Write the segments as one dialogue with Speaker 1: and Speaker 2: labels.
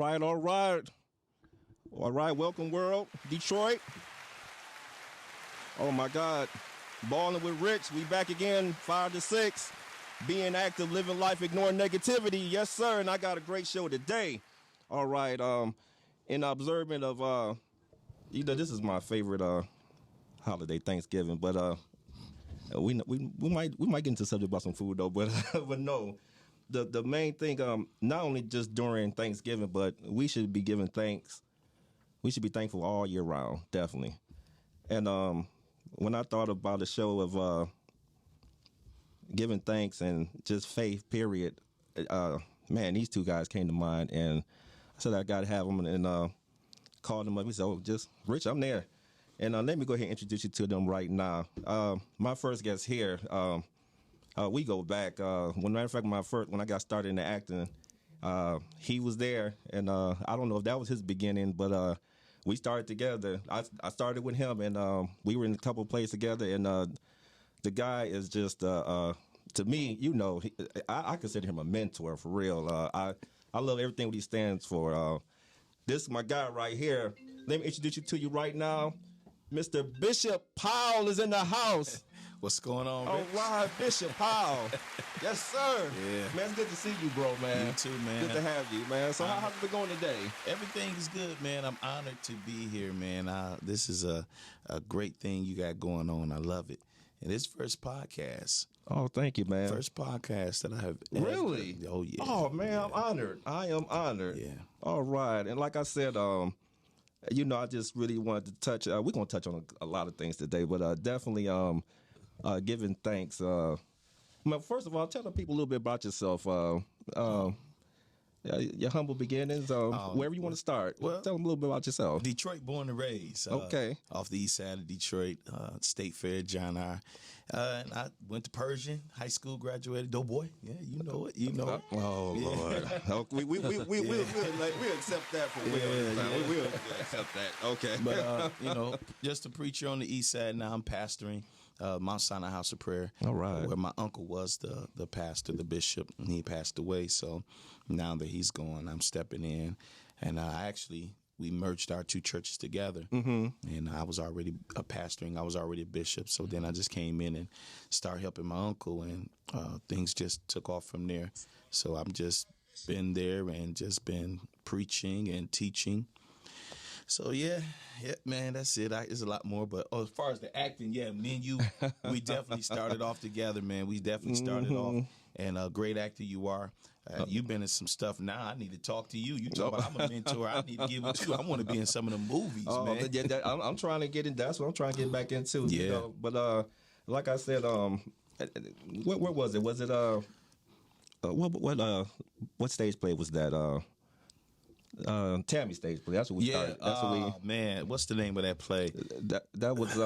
Speaker 1: right, all right. All right, welcome, world. Detroit. Oh, my God. Balling with RiCH. We back again, 5 to 6. Being active, living life, ignoring negativity. Yes, sir, and I got a great show today. All right, in observant of, this is my favorite holiday, Thanksgiving, but we might get into subject about some food, though, but but no. The main thing, not only just during Thanksgiving, but we should be giving thanks. We should be thankful all year round, definitely. And when I thought about the show of giving thanks and just faith, period, man, these two guys came to mind, and I said I got to have them, and called them up. He said, "Oh, just RiCH, I'm there." And let me go ahead and introduce you to them right now. My first guest here. We go back. Matter of fact, when I got started in the acting, he was there, and I don't know if that was his beginning, but we started together. I started with him, and we were in a couple of plays together. And the guy is just, to me, I consider him a mentor for real. I love everything what he stands for. This is my guy right here. Let me introduce you to you right now. Mr. Bishop Powell is in the house.
Speaker 2: What's going on,
Speaker 1: All
Speaker 2: Rich?
Speaker 1: right, Bishop Powell. Yes, sir.
Speaker 2: Yeah.
Speaker 1: Man, it's good to see you, bro, man.
Speaker 2: You too, man.
Speaker 1: Good to have you, man. So how's it been going today?
Speaker 2: Everything is good, man. I'm honored to be here, man. This is a great thing you got going on. I love it. And it's first podcast.
Speaker 1: Oh, thank you, man.
Speaker 2: First podcast that I have
Speaker 1: Really?
Speaker 2: ever. Oh, yeah.
Speaker 1: Oh, man, yeah. I'm honored. I am honored.
Speaker 2: Yeah.
Speaker 1: All right. And like I said, I just really wanted to touch, we're going to touch on a lot of things today, but definitely giving thanks. First of all, tell the people a little bit about yourself. Your humble beginnings, wherever you want to start. Tell them a little bit about yourself.
Speaker 2: Detroit born and raised.
Speaker 1: Okay.
Speaker 2: Off the east side of Detroit, State Fair, John R. And I went to Persian High School, graduated. Doughboy. Yeah, you know it. You know it.
Speaker 1: Oh,
Speaker 2: Yeah.
Speaker 1: Lord. We'll accept that for real.
Speaker 2: Yeah.
Speaker 1: We'll accept that. Okay.
Speaker 2: But, just a preacher on the east side. Now I'm pastoring Mount Sinai House of Prayer.
Speaker 1: All right.
Speaker 2: Where my uncle was the pastor, the bishop, and he passed away. So now that he's gone, I'm stepping in. And we merged our two churches together. Mm-hmm. And I was already pastoring. I was already a bishop. So then I just came in and started helping my uncle, and things just took off from there. So I've just been there and just been preaching and teaching. So, yeah, man, that's it. It's a lot more. But as far as the acting, yeah, me and you, we definitely started off together, man. We definitely started off. And a great actor you are. You've been in some stuff now. I need to talk to you. You talk about I'm a mentor. I need to give it to you. I want to be in some of the movies, man.
Speaker 1: Yeah, I'm trying to get in. That's what I'm trying to get back into.
Speaker 2: Yeah.
Speaker 1: But like I said, where was it? Was it what stage play was that? Tammy stage play. That's what we started. That's what
Speaker 2: man, what's the name of that play?
Speaker 1: That was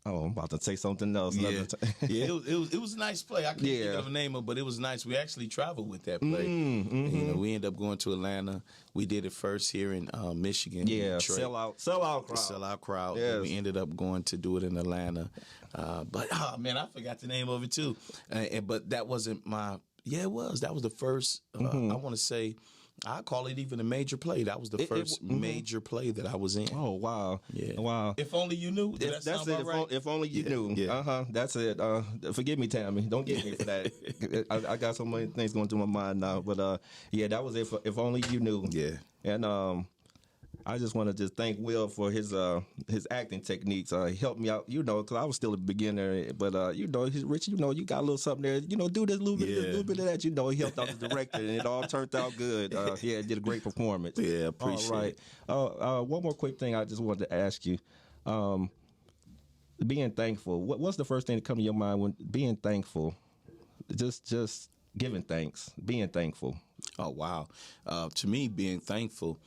Speaker 1: I'm about to say something else.
Speaker 2: Yeah, it was a nice play. I can't think of the name of it, but it was nice. We actually traveled with that play. Mm-hmm. We ended up going to Atlanta. We did it first here in Michigan.
Speaker 1: Yeah,
Speaker 2: Detroit.
Speaker 1: sellout crowd.
Speaker 2: Yes. We ended up going to do it in Atlanta. But man, I forgot the name of it too. But that wasn't my. Yeah, it was. That was the first. I want to say. I call it even a major play. That was the first major play that I was in.
Speaker 1: Oh, wow.
Speaker 2: Yeah.
Speaker 1: Wow.
Speaker 2: If only you knew.
Speaker 1: That's it. Right? If only you knew.
Speaker 2: Yeah.
Speaker 1: That's it. Forgive me, Tammy. Don't get me for that. I got so many things going through my mind now. But that was it. If only you knew.
Speaker 2: Yeah.
Speaker 1: And I just want to just thank Will for his acting techniques. He helped me out, because I was still a beginner. But he's RiCH. You got a little something there. Do this little bit of that. He helped out the director, and it all turned out good. Did a great performance.
Speaker 2: Yeah, appreciate it.
Speaker 1: One more quick thing I just wanted to ask you. Being thankful. What's the first thing that comes to your mind when being thankful? Just giving thanks. Being thankful.
Speaker 2: Oh wow. To me, being thankful.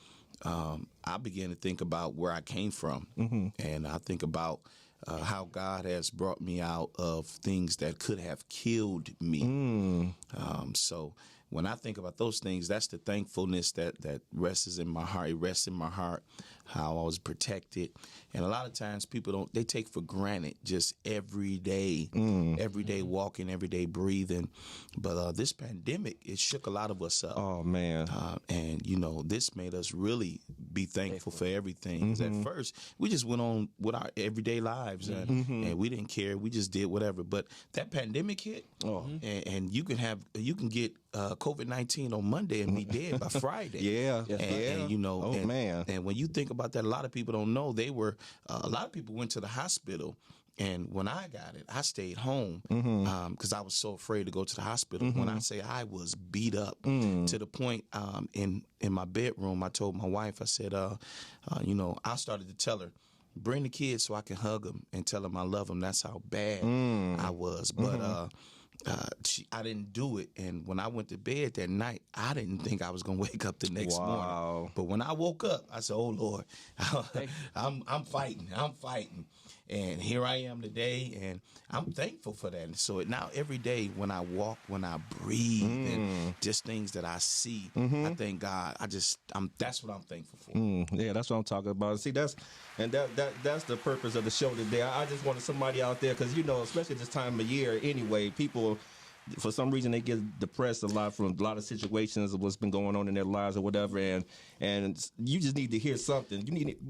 Speaker 2: I began to think about where I came from, and I think about how God has brought me out of things that could have killed me. So when I think about those things, that's the thankfulness that rests in my heart. It rests in my heart how I was protected. And a lot of times people they take for granted just every day walking, every day breathing. But this pandemic, it shook a lot of us up.
Speaker 1: Oh, man.
Speaker 2: And, this made us really be thankful for everything. 'Cause at first, we just went on with our everyday lives and we didn't care. We just did whatever. But that pandemic hit, and you can get COVID-19 on Monday and be dead by Friday.
Speaker 1: Yeah.
Speaker 2: And when you think about that, a lot of people don't know a lot of people went to the hospital. And when I got it, I stayed home because I was so afraid to go to the hospital. When I say I was beat up to the point in my bedroom, I told my wife, I said, I started to tell her, bring the kids so I can hug them and tell them I love them. That's how bad I was. But I didn't do it. And when I went to bed that night, I didn't think I was going to wake up the next morning. But when I woke up, I said, oh, Lord, I'm fighting. And here I am today, and I'm thankful for that. And so now every day when I walk, when I breathe, and just things that I see, I thank God. That's what I'm thankful for.
Speaker 1: Yeah, that's what I'm talking about. See, that's the purpose of the show today. I just wanted somebody out there because, especially this time of year anyway, people, for some reason, they get depressed a lot from a lot of situations of what's been going on in their lives or whatever, and you just need to hear something.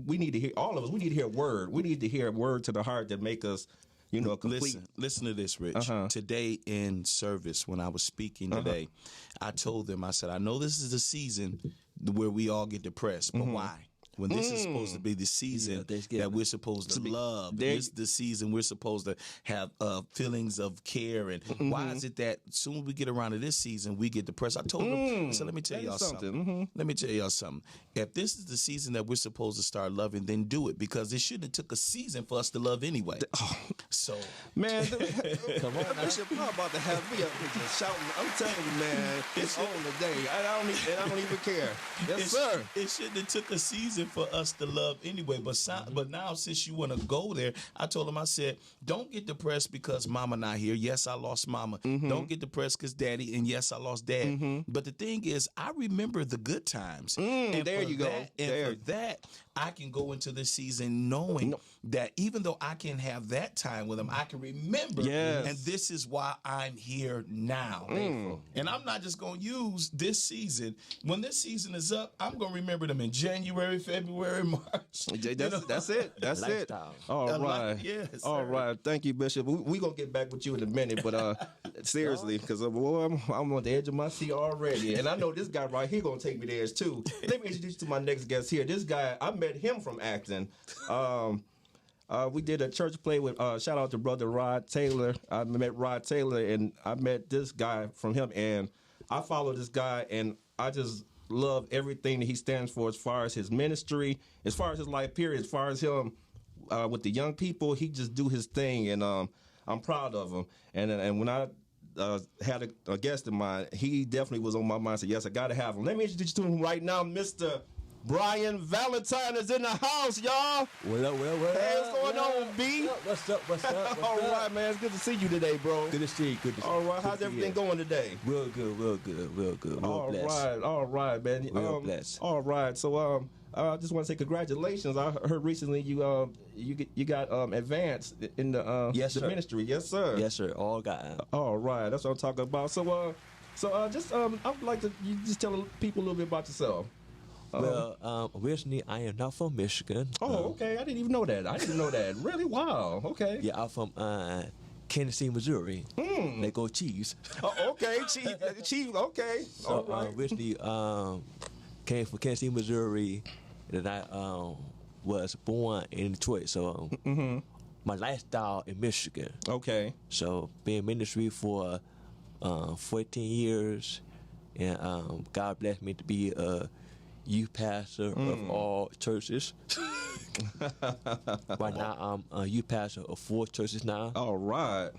Speaker 1: We need to hear, all of us, we need to hear a word. We need to hear a word to the heart that make us, complete.
Speaker 2: Listen to this, Rich. Today in service, when I was speaking today, I told them, I said, I know this is the season where we all get depressed, but why? When this is supposed to be the season that we're supposed to love. This is the season we're supposed to have feelings of care. And why is it that soon as we get around to this season, we get depressed? I told them, so let me tell y'all something. Let me tell y'all something. If this is the season that we're supposed to start loving, then do it. Because it shouldn't have took a season for us to love anyway. So,
Speaker 1: man, come on. Bishop, how about to have me up here just shouting? I'm telling you, man, it's on today. I don't even care. Yes, sir.
Speaker 2: It shouldn't have took a season for us to love anyway. But now, since you want to go there, I told him, I said, don't get depressed because mama not here. Yes, I lost mama. Don't get depressed because daddy, and yes, I lost dad. But the thing is, I remember the good times. And
Speaker 1: there you go.
Speaker 2: For that, I can go into the season knowing that even though I can have that time with him, I can remember.
Speaker 1: Yes.
Speaker 2: And this is why I'm here now. And I'm not just going to use this season. When this season is up, I'm going to remember them in January, February, March.
Speaker 1: That's it. That's it. All right.
Speaker 2: Yes.
Speaker 1: All right. Thank you, Bishop. We're going to get back with you in a minute, but seriously, because I'm on the edge of my seat already. And I know this guy right here going to take me there too. Let me introduce you to my next guest here. This guy, I met him from acting. We did a church play with, shout out to brother Rod Taylor. I met Rod Taylor, and I met this guy from him, and I follow this guy, and I just love everything that he stands for as far as his ministry, as far as his life period, as far as him with the young people. He just do his thing, and I'm proud of him. And when I had a guest of mine, he definitely was on my mind. So yes, I got to have him. Let me introduce you to him right now, Mr. Brian Valentine is in the house, y'all.
Speaker 3: What up?
Speaker 1: Hey, what's going on, B?
Speaker 3: What's up?
Speaker 1: All right, man. It's good to see you today, bro.
Speaker 3: Good to see you.
Speaker 1: All right. How's everything going today?
Speaker 3: Real good. Real blessed.
Speaker 1: All right, man.
Speaker 3: Real blessed.
Speaker 1: All right. So, I just want to say congratulations. I heard recently you got advanced in the ministry. Yes, sir.
Speaker 3: Yes, sir. All got.
Speaker 1: All right. That's what I'm talking about. So, I would like to you just tell people a little bit about yourself.
Speaker 3: Well, originally I am not from Michigan.
Speaker 1: Oh, okay. I didn't even know that. Really? Wow. Okay.
Speaker 3: Yeah, I'm from Kansas City, Missouri. They go Chiefs.
Speaker 1: Oh, okay. Chiefs. Okay.
Speaker 3: So
Speaker 1: all right.
Speaker 3: Originally came from Kansas City, Missouri, and I was born in Detroit. So my lifestyle in Michigan.
Speaker 1: Okay.
Speaker 3: So been in ministry for 14 years, and God blessed me to be a youth pastor of all churches. Right now, I'm a youth pastor of 4 churches now.
Speaker 1: All right.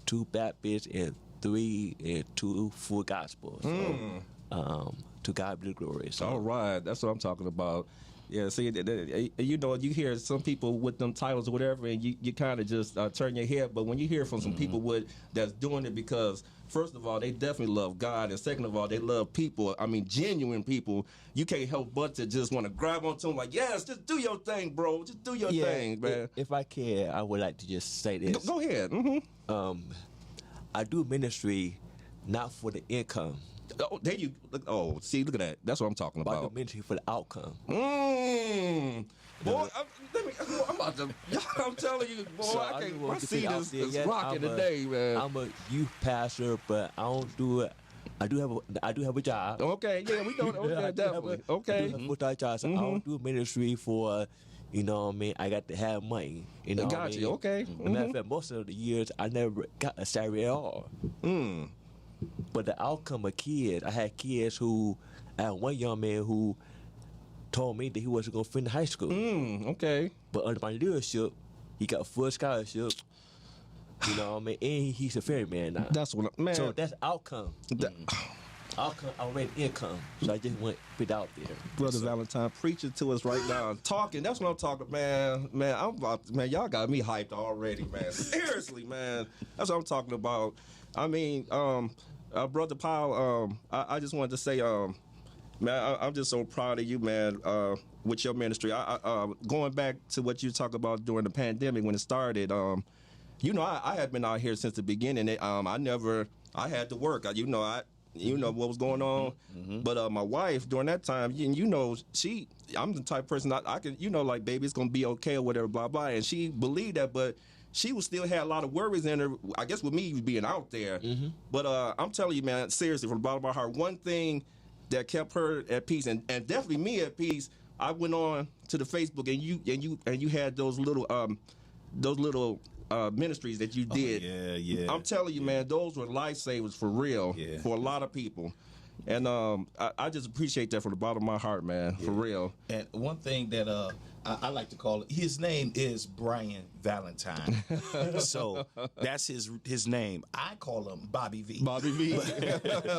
Speaker 3: 2 Baptists and 2 full gospels. So, to God be the glory. So.
Speaker 1: All right. That's what I'm talking about. Yeah, see, you know, you hear some people with them titles or whatever, and you kind of just turn your head. But when you hear from some people that's doing it because, first of all, they definitely love God, and second of all, they love people. I mean, genuine people. You can't help but to just want to grab onto them like, yes, just do your thing, bro. Just do your thing, man.
Speaker 3: If I can, I would like to just say this.
Speaker 1: Go ahead.
Speaker 3: I do ministry not for the income,
Speaker 1: Oh, there you. Oh, see, look at that. That's what I'm talking
Speaker 3: but I do
Speaker 1: about.
Speaker 3: ministry for the outcome.
Speaker 1: Boy, I'm about to. I'm telling you, boy,
Speaker 3: So
Speaker 1: I
Speaker 3: just
Speaker 1: can't.
Speaker 3: want
Speaker 1: My
Speaker 3: to
Speaker 1: seat
Speaker 3: put out
Speaker 1: is
Speaker 3: there, yes,
Speaker 1: rocking today, man.
Speaker 3: I'm a youth pastor, but I don't do it. I do have a job.
Speaker 1: Okay, yeah, we don't. Okay, definitely. Okay.
Speaker 3: I do have a full-time job, so I don't do ministry for, you know what I mean? I got to have money. You know what I
Speaker 1: Got
Speaker 3: mean?
Speaker 1: you, okay.
Speaker 3: As a matter of fact, most of the years, I never got a salary at all. But the outcome of kids, I had kids who, I had one young man who told me that he wasn't going to finish high school.
Speaker 1: Okay.
Speaker 3: But under my leadership, he got a full scholarship. You know what I mean? And he's a ferryman now.
Speaker 1: That's what, man.
Speaker 3: So that's outcome. Outcome already income. So I just want to put it out there.
Speaker 1: Brother Valentine preaching to us right now, talking. That's what I'm talking, man. Man, y'all got me hyped already, man. Seriously, man. That's what I'm talking about. I mean, Brother Powell, I just wanted to say, man, I'm just so proud of you, man, with your ministry. Going back to what you talked about during the pandemic when it started, you know, I had been out here since the beginning. I had to work. You know what was going on. But my wife, during that time, you know, I'm the type of person I can, you know, like, baby, it's going to be okay or whatever, blah, blah. And she believed that, but she was still had a lot of worries in her, I guess, with me being out there. But I'm telling you, man, seriously, from the bottom of my heart, one thing that kept her at peace, and definitely me at peace, I went on to the Facebook, and you had those little ministries that you did.
Speaker 2: Yeah.
Speaker 1: I'm telling you, man, those were lifesavers for real, for a lot of people. And I just appreciate that from the bottom of my heart, man, for real.
Speaker 2: And one thing that I like to call it, his name is Brian Valentine. So that's his name. I call him Bobby V.
Speaker 1: Bobby V.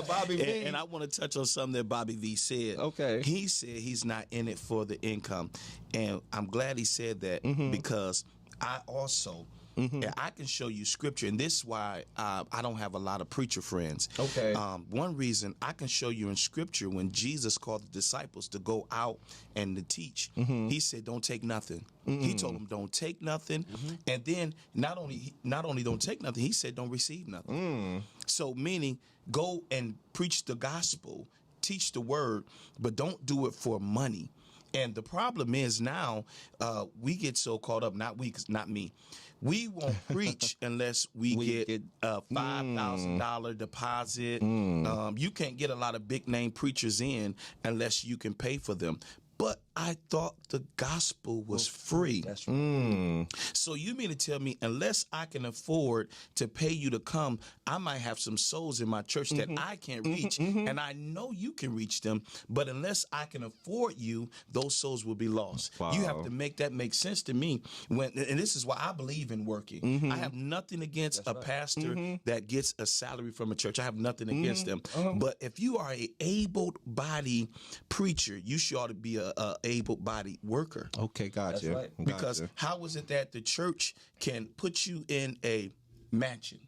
Speaker 1: Bobby V.
Speaker 2: And I want to touch on something that Bobby V said.
Speaker 1: Okay.
Speaker 2: He said he's not in it for the income. And I'm glad he said that because I also... And I can show you scripture, and this is why I don't have a lot of preacher friends.
Speaker 1: Okay.
Speaker 2: One reason I can show you in scripture when Jesus called the disciples to go out and to teach, he said, "Don't take nothing." He told them, "Don't take nothing," and then not only don't take nothing, he said, "Don't receive nothing." So meaning, go and preach the gospel, teach the word, but don't do it for money. And the problem is now we get so caught up. Not we, 'cause not me. We won't preach unless we get a $5,000 deposit. You can't get a lot of big name preachers in unless you can pay for them. But I thought the gospel was free.
Speaker 3: That's right.
Speaker 2: So you mean to tell me unless I can afford to pay you to come, I might have some souls in my church that I can't reach, and I know you can reach them, but unless I can afford you, those souls will be lost.
Speaker 1: Wow.
Speaker 2: You have to make that make sense to me. And this is why I believe in working. I have nothing against a pastor that gets a salary from a church. I have nothing against them. But if you are a able-bodied preacher, you should ought to be a able-bodied worker.
Speaker 1: Okay, gotcha.
Speaker 3: That's right.
Speaker 2: Because how is it that the church can put you in a mansion,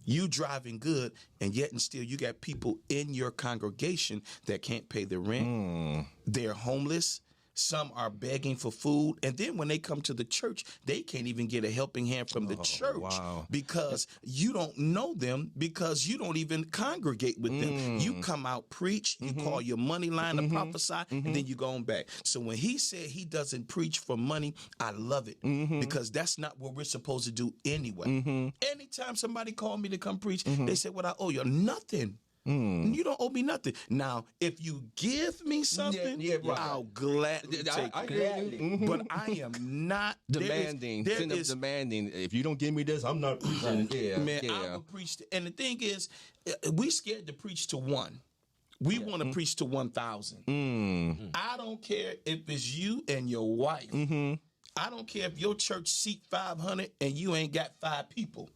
Speaker 2: you driving good, and yet and still you got people in your congregation that can't pay their rent, they're homeless, some are begging for food, and then when they come to the church, they can't even get a helping hand from the church because you don't know them, because you don't even congregate with them. You come out, preach, you call your money line to prophesy, and then you go on back. So when he said he doesn't preach for money, I love it because that's not what we're supposed to do anyway. Anytime somebody called me to come preach, they said, "What I owe you?" Nothing. You don't owe me nothing. Now, if you give me something, I'll gladly take it. But I am not
Speaker 1: demanding. Demanding. If you don't give me this, I'm not preaching.
Speaker 2: I will preach. And the thing is, we scared to preach to one. We want to preach to 1,000. I don't care if it's you and your wife. I don't care if your church seat 500 and you ain't got 5 people.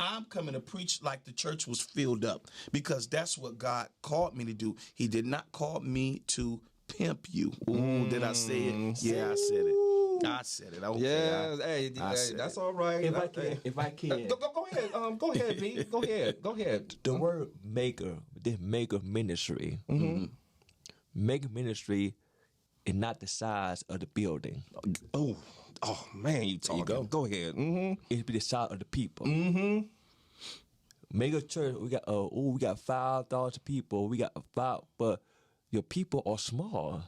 Speaker 2: I'm coming to preach like the church was filled up because that's what God called me to do. He did not call me to pimp you. Ooh, did I say it? Yeah, I said it. I said it. Okay.
Speaker 1: Yeah, hey,
Speaker 2: said
Speaker 1: that's
Speaker 2: it.
Speaker 1: all right.
Speaker 3: If I can,
Speaker 1: Go ahead. Go ahead, V. Go ahead.
Speaker 3: the word maker, this maker ministry, maker ministry is not the size of the building.
Speaker 1: Oh man, you talking?
Speaker 2: go.
Speaker 1: Go ahead.
Speaker 3: It's the size of the people. Mega church, we got 5,000 people. We got 5, but your people are small.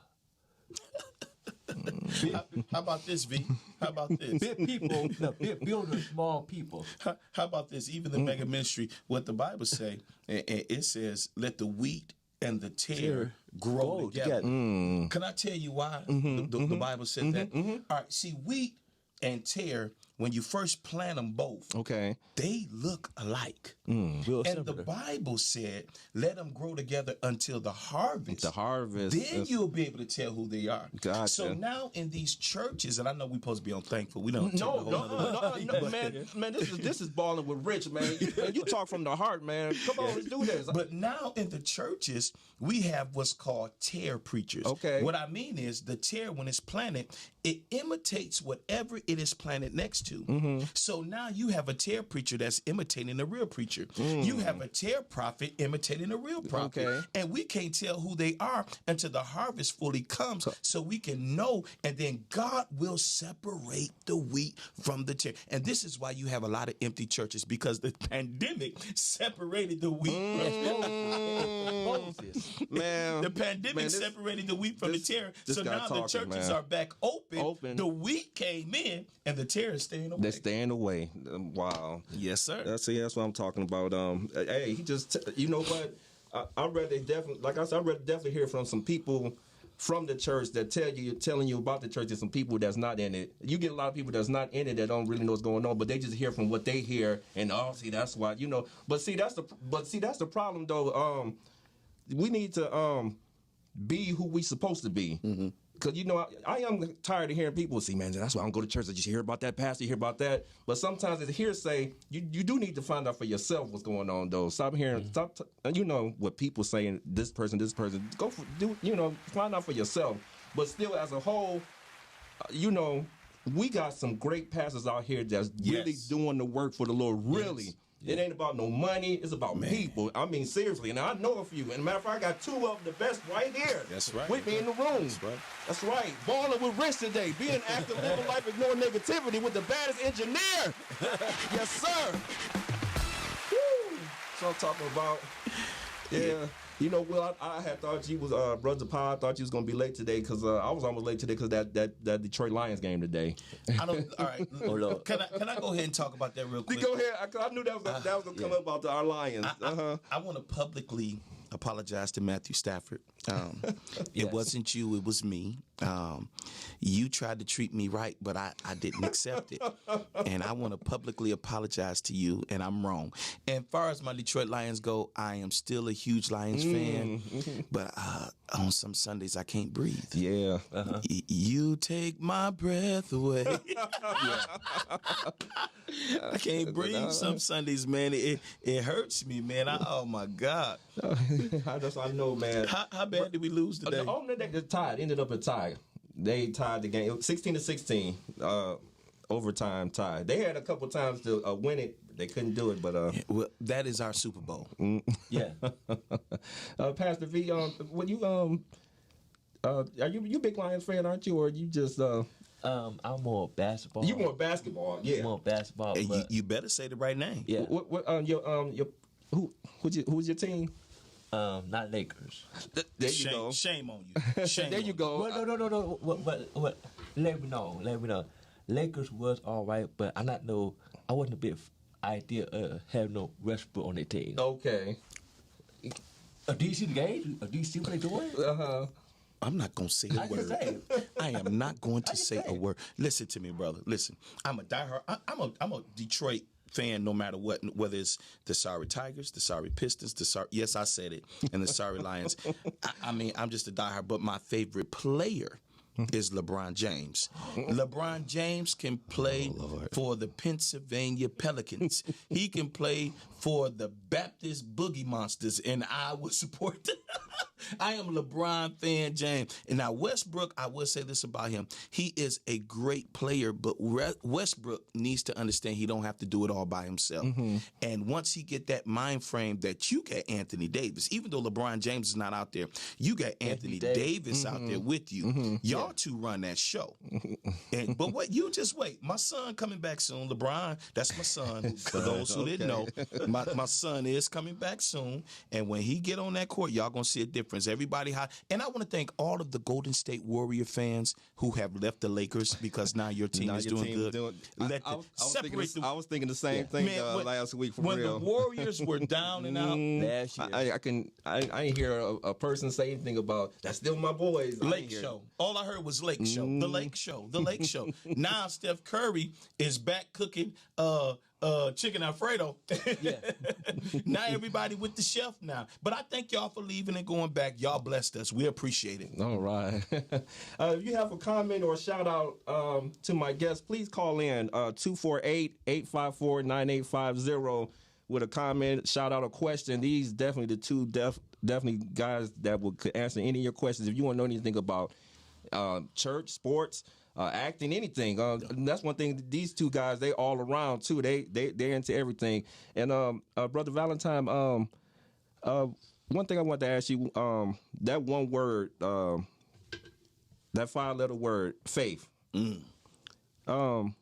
Speaker 2: How about this, V? How about this?
Speaker 3: Big people, big building, small people.
Speaker 2: How about this? Even the mega ministry, what the Bible say, it says, let the wheat and the tare grow together. Can I tell you why the Bible said that? All right, see, wheat and tare, when you first plant them both,
Speaker 1: Okay.
Speaker 2: they look alike.
Speaker 3: Real
Speaker 2: And the
Speaker 3: simple.
Speaker 2: Bible said, let them grow together until the harvest.
Speaker 1: The harvest.
Speaker 2: Then you'll be able to tell who they are.
Speaker 1: Gotcha.
Speaker 2: So now in these churches, and I know we're supposed to be on thankful. We don't
Speaker 1: No, man. This is balling with Rich, man. You talk from the heart, man. Come on, let's do this.
Speaker 2: But now in the churches, we have what's called tare preachers.
Speaker 1: Okay.
Speaker 2: What I mean is the tare, when it's planted, it imitates whatever it is planted next to. So now you have a tare preacher that's imitating a real preacher. You have a tare prophet imitating a real prophet.
Speaker 1: Okay.
Speaker 2: And we can't tell who they are until the harvest fully comes, so we can know, and then God will separate the wheat from the tare. And this is why you have a lot of empty churches, because the pandemic separated the wheat
Speaker 3: Moses.
Speaker 1: Man,
Speaker 2: the pandemic
Speaker 1: man,
Speaker 2: separated the wheat from the tare.
Speaker 1: this
Speaker 2: So
Speaker 1: guy
Speaker 2: now the
Speaker 1: talking,
Speaker 2: churches
Speaker 1: man.
Speaker 2: are back open.
Speaker 1: Open.
Speaker 2: The wheat came in and the tare is staying away.
Speaker 1: they're staying away. Wow.
Speaker 2: Yes, sir.
Speaker 1: That's what I'm talking about. Hey, he just, you know what? I'd rather definitely, like I said, I'd rather definitely hear from some people from the church that telling you about the church, and some people that's not in it. You get a lot of people that's not in it that don't really know what's going on, but they just hear from what they hear, and see, that's why, you know. But see, that's the problem though. We need to be who we supposed to be. Because, you know, I am tired of hearing people say, man, that's why I don't go to church. I just hear about that pastor, you hear about that. But sometimes it's hearsay. You do need to find out for yourself what's going on, though. Stop hearing, you know, what people saying, this person. Go find out for yourself. But still, as a whole, you know, we got some great pastors out here that's really doing the work for the Lord, really. Yes. It ain't about no money. It's about people. I mean, seriously. And I know a few. And matter of fact, I got 2 of the best right here.
Speaker 2: That's right.
Speaker 1: With me in the room.
Speaker 2: That's right.
Speaker 1: That's right. Balling with Rich today. Being active, living life, ignoring negativity with the baddest engineer. Yes, sir. Woo. So I'm talking about. Yeah. You know, Will, I had thought you was, Brother Pa, I thought you was going to be late today because I was almost late today because that Detroit Lions game today.
Speaker 2: All right. Can I go ahead and talk about that real quick?
Speaker 1: Go ahead. I knew that was going to come up about our Lions.
Speaker 2: I want to publicly apologize to Matthew Stafford. It wasn't you, it was me. You tried to treat me right, but I didn't accept it. And I want to publicly apologize to you, and I'm wrong. And as far as my Detroit Lions go, I am still a huge Lions fan, but on some Sundays I can't breathe.
Speaker 1: Yeah.
Speaker 2: You take my breath away. I can't breathe some Sundays, man. It hurts me, man. Oh, my God.
Speaker 1: I know, man.
Speaker 2: How bad did we lose today?
Speaker 1: They tied. Ended up a tie. They tied the game 16-16. Overtime tie. They had a couple times to win it. They couldn't do it, but
Speaker 2: well, that is our Super Bowl.
Speaker 3: Yeah.
Speaker 1: Pastor V, what you are you a big Lions fan, aren't you, or you just
Speaker 3: I'm more basketball.
Speaker 1: You more basketball, yeah.
Speaker 3: More basketball.
Speaker 2: Hey,
Speaker 3: but
Speaker 2: you better say the right name.
Speaker 3: yeah.
Speaker 1: What who's your team?
Speaker 3: Not Lakers.
Speaker 1: There you go.
Speaker 2: Shame on you. Shame
Speaker 1: There
Speaker 2: on
Speaker 1: you go.
Speaker 3: Well, no. What? Let me know. Lakers was all right, but I wasn't a big idea of having no Westbrook on their team.
Speaker 1: Okay.
Speaker 3: Do you see the game? Do you see what they're doing?
Speaker 2: I'm not going to say a word. I am not going to say a word. Listen to me, brother. Listen. I'm a diehard. I'm a Detroit fan no matter what, whether it's the sorry Tigers, the sorry Pistons, yes, I said it, and the sorry Lions. I mean, I'm just a diehard, but my favorite player is LeBron James. LeBron James can play for the Pennsylvania Pelicans. He can play for the Baptist Boogie Monsters, and I would support them. I am a LeBron fan, James. And now Westbrook, I will say this about him. He is a great player, but Westbrook needs to understand he don't have to do it all by himself. And once he get that mind frame that you got Anthony Davis, even though LeBron James is not out there, you got Anthony Davis out there with you. Y'all two run that show. But what, you just wait. My son coming back soon. LeBron, that's my son. For those who didn't know, my son is coming back soon. And when he get on that court, y'all gonna see a difference. Everybody high. And I want to thank all of the Golden State Warrior fans who have left the Lakers because now your team is doing good.
Speaker 1: I was thinking the same thing last week.
Speaker 2: When the Warriors were down and out
Speaker 3: last year,
Speaker 1: I ain't hear a person say anything about that's still my boys.
Speaker 2: Lake Show. All I heard was Lake Show. The Lake Show. The Lake Show. Now Steph Curry is back cooking chicken Alfredo. Now everybody with the chef now. But I thank y'all for leaving and going back. Y'all blessed us. We appreciate it.
Speaker 1: All right. If you have a comment or a shout out to my guests, please call in 248-854-9850 with a comment, shout out, a question. These definitely the two definitely guys that could answer any of your questions. If you want to know anything about church, sports, acting, anything. That's one thing. These two guys, they all around too. They're into everything. And Brother Valentine, one thing I want to ask you, that one word, that 5-letter word, faith. Could you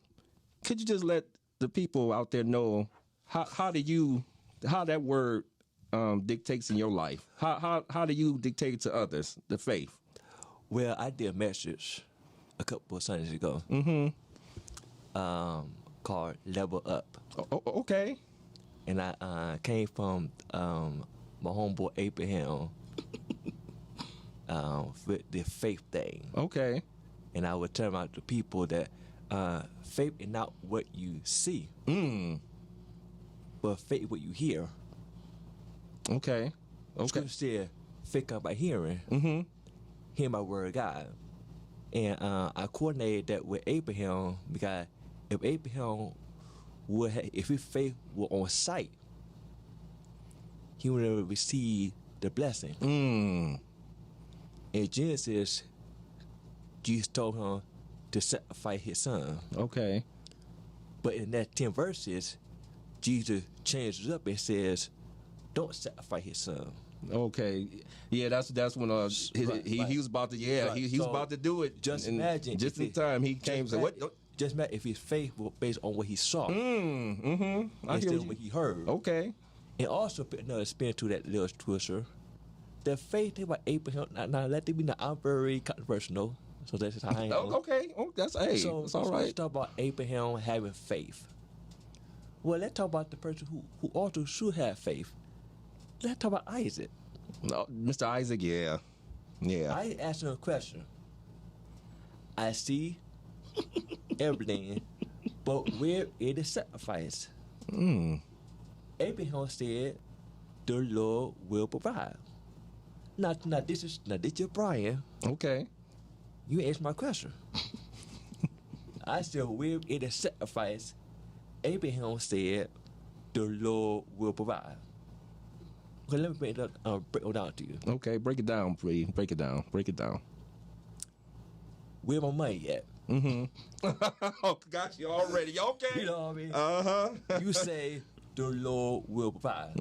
Speaker 1: just let the people out there know how that word dictates in your life? How do you dictate to others the faith?
Speaker 3: Well, I did a message a couple of Sundays ago called Level Up.
Speaker 1: Okay.
Speaker 3: And I came from my homeboy Abraham with the faith thing.
Speaker 1: Okay.
Speaker 3: And I would tell out to people that faith is not what you see, but faith is what you hear.
Speaker 1: Okay.
Speaker 3: Scripture said, faith comes by hearing, hearing my word of God. And I coordinated that with Abraham because if Abraham if his faith were on sight, he would have received the blessing. In Genesis, Jesus told him to sacrifice his son.
Speaker 1: Okay.
Speaker 3: But in that 10 verses, Jesus changes up and says, don't sacrifice his son.
Speaker 1: Okay, yeah, that's when he was about to he was about to do it.
Speaker 3: Just imagine,
Speaker 1: just in time he came. So what?
Speaker 3: Just imagine if his faith was based on what he saw,
Speaker 1: I
Speaker 3: instead
Speaker 1: hear
Speaker 3: of what he heard.
Speaker 1: Okay,
Speaker 3: and also put another spin to that little twister. The faith thing about Abraham. Now let it be. Now I'm very controversial, so that's how I am.
Speaker 1: Okay, that's it's all right.
Speaker 3: Let's talk about Abraham having faith. Well, let's talk about the person who also should have faith. Let's talk about Isaac.
Speaker 1: No, Mr. Isaac, yeah.
Speaker 3: I asked him a question. I see everything, but where is the sacrifice? Abraham said, "The Lord will provide." Now this is Brian.
Speaker 1: Okay.
Speaker 3: You asked my question. I said, "Where is the sacrifice?" Abraham said, "The Lord will provide." Okay, let me break it down to you.
Speaker 1: Okay, break it down, please. Break it down.
Speaker 3: Where my money at?
Speaker 1: Oh, got you already. Okay.
Speaker 3: You know what I mean? You say the Lord will provide.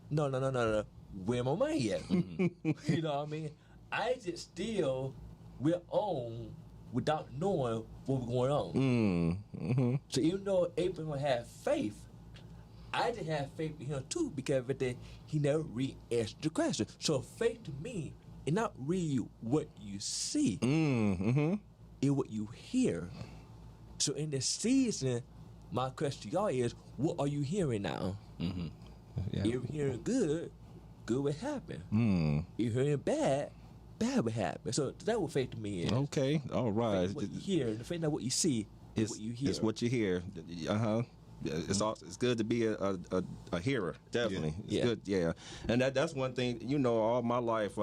Speaker 3: No. Where my money at? You know what I mean? Isaac still we're on without knowing what was going on. So even though Abraham had faith, I didn't have faith in him too because of that he never re-answered the question. So faith to me is not really what you see, it's what you hear. So in this season, my question to y'all is, what are you hearing now?
Speaker 1: Yeah.
Speaker 3: If you're hearing good will happen. If you're hearing bad will happen. So that's what faith to me is.
Speaker 1: Okay, all right.
Speaker 3: Faith is what you hear, the faith not what you see, is what you hear.
Speaker 1: It's what you hear. It's good to be a hearer, definitely. It's good, yeah. And that's one thing, all my life,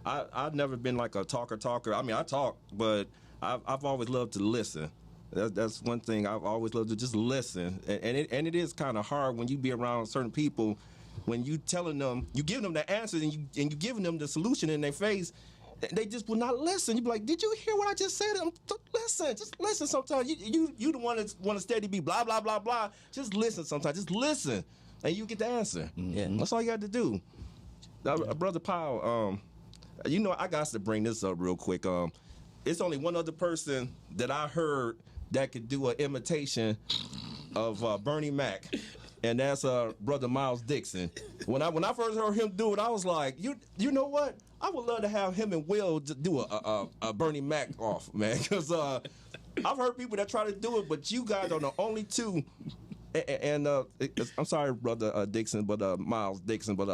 Speaker 1: I've never been like a talker. I mean, I talk, but I've always loved to listen. That's one thing I've always loved to just listen, and it is kind of hard when you be around certain people, when you telling them, you giving them the answers and you giving them the solution in their face, they just will not listen. You be like, did you hear what I just said? Listen, just listen. Sometimes you the one that want to steady be blah blah blah blah. Just listen. Sometimes just listen, and you get the answer.
Speaker 3: Yeah,
Speaker 1: that's all you got to do. Now, Brother Powell, you know, I got to bring this up real quick. It's only one other person that I heard that could do an imitation of Bernie Mac, and that's Brother Miles Dixon. When I first heard him do it, I was like, you know what? I would love to have him and Will do a Bernie Mac off, man, because I've heard people that try to do it, but you guys are the only two. And I'm sorry, Brother Dixon, but Miles Dixon, but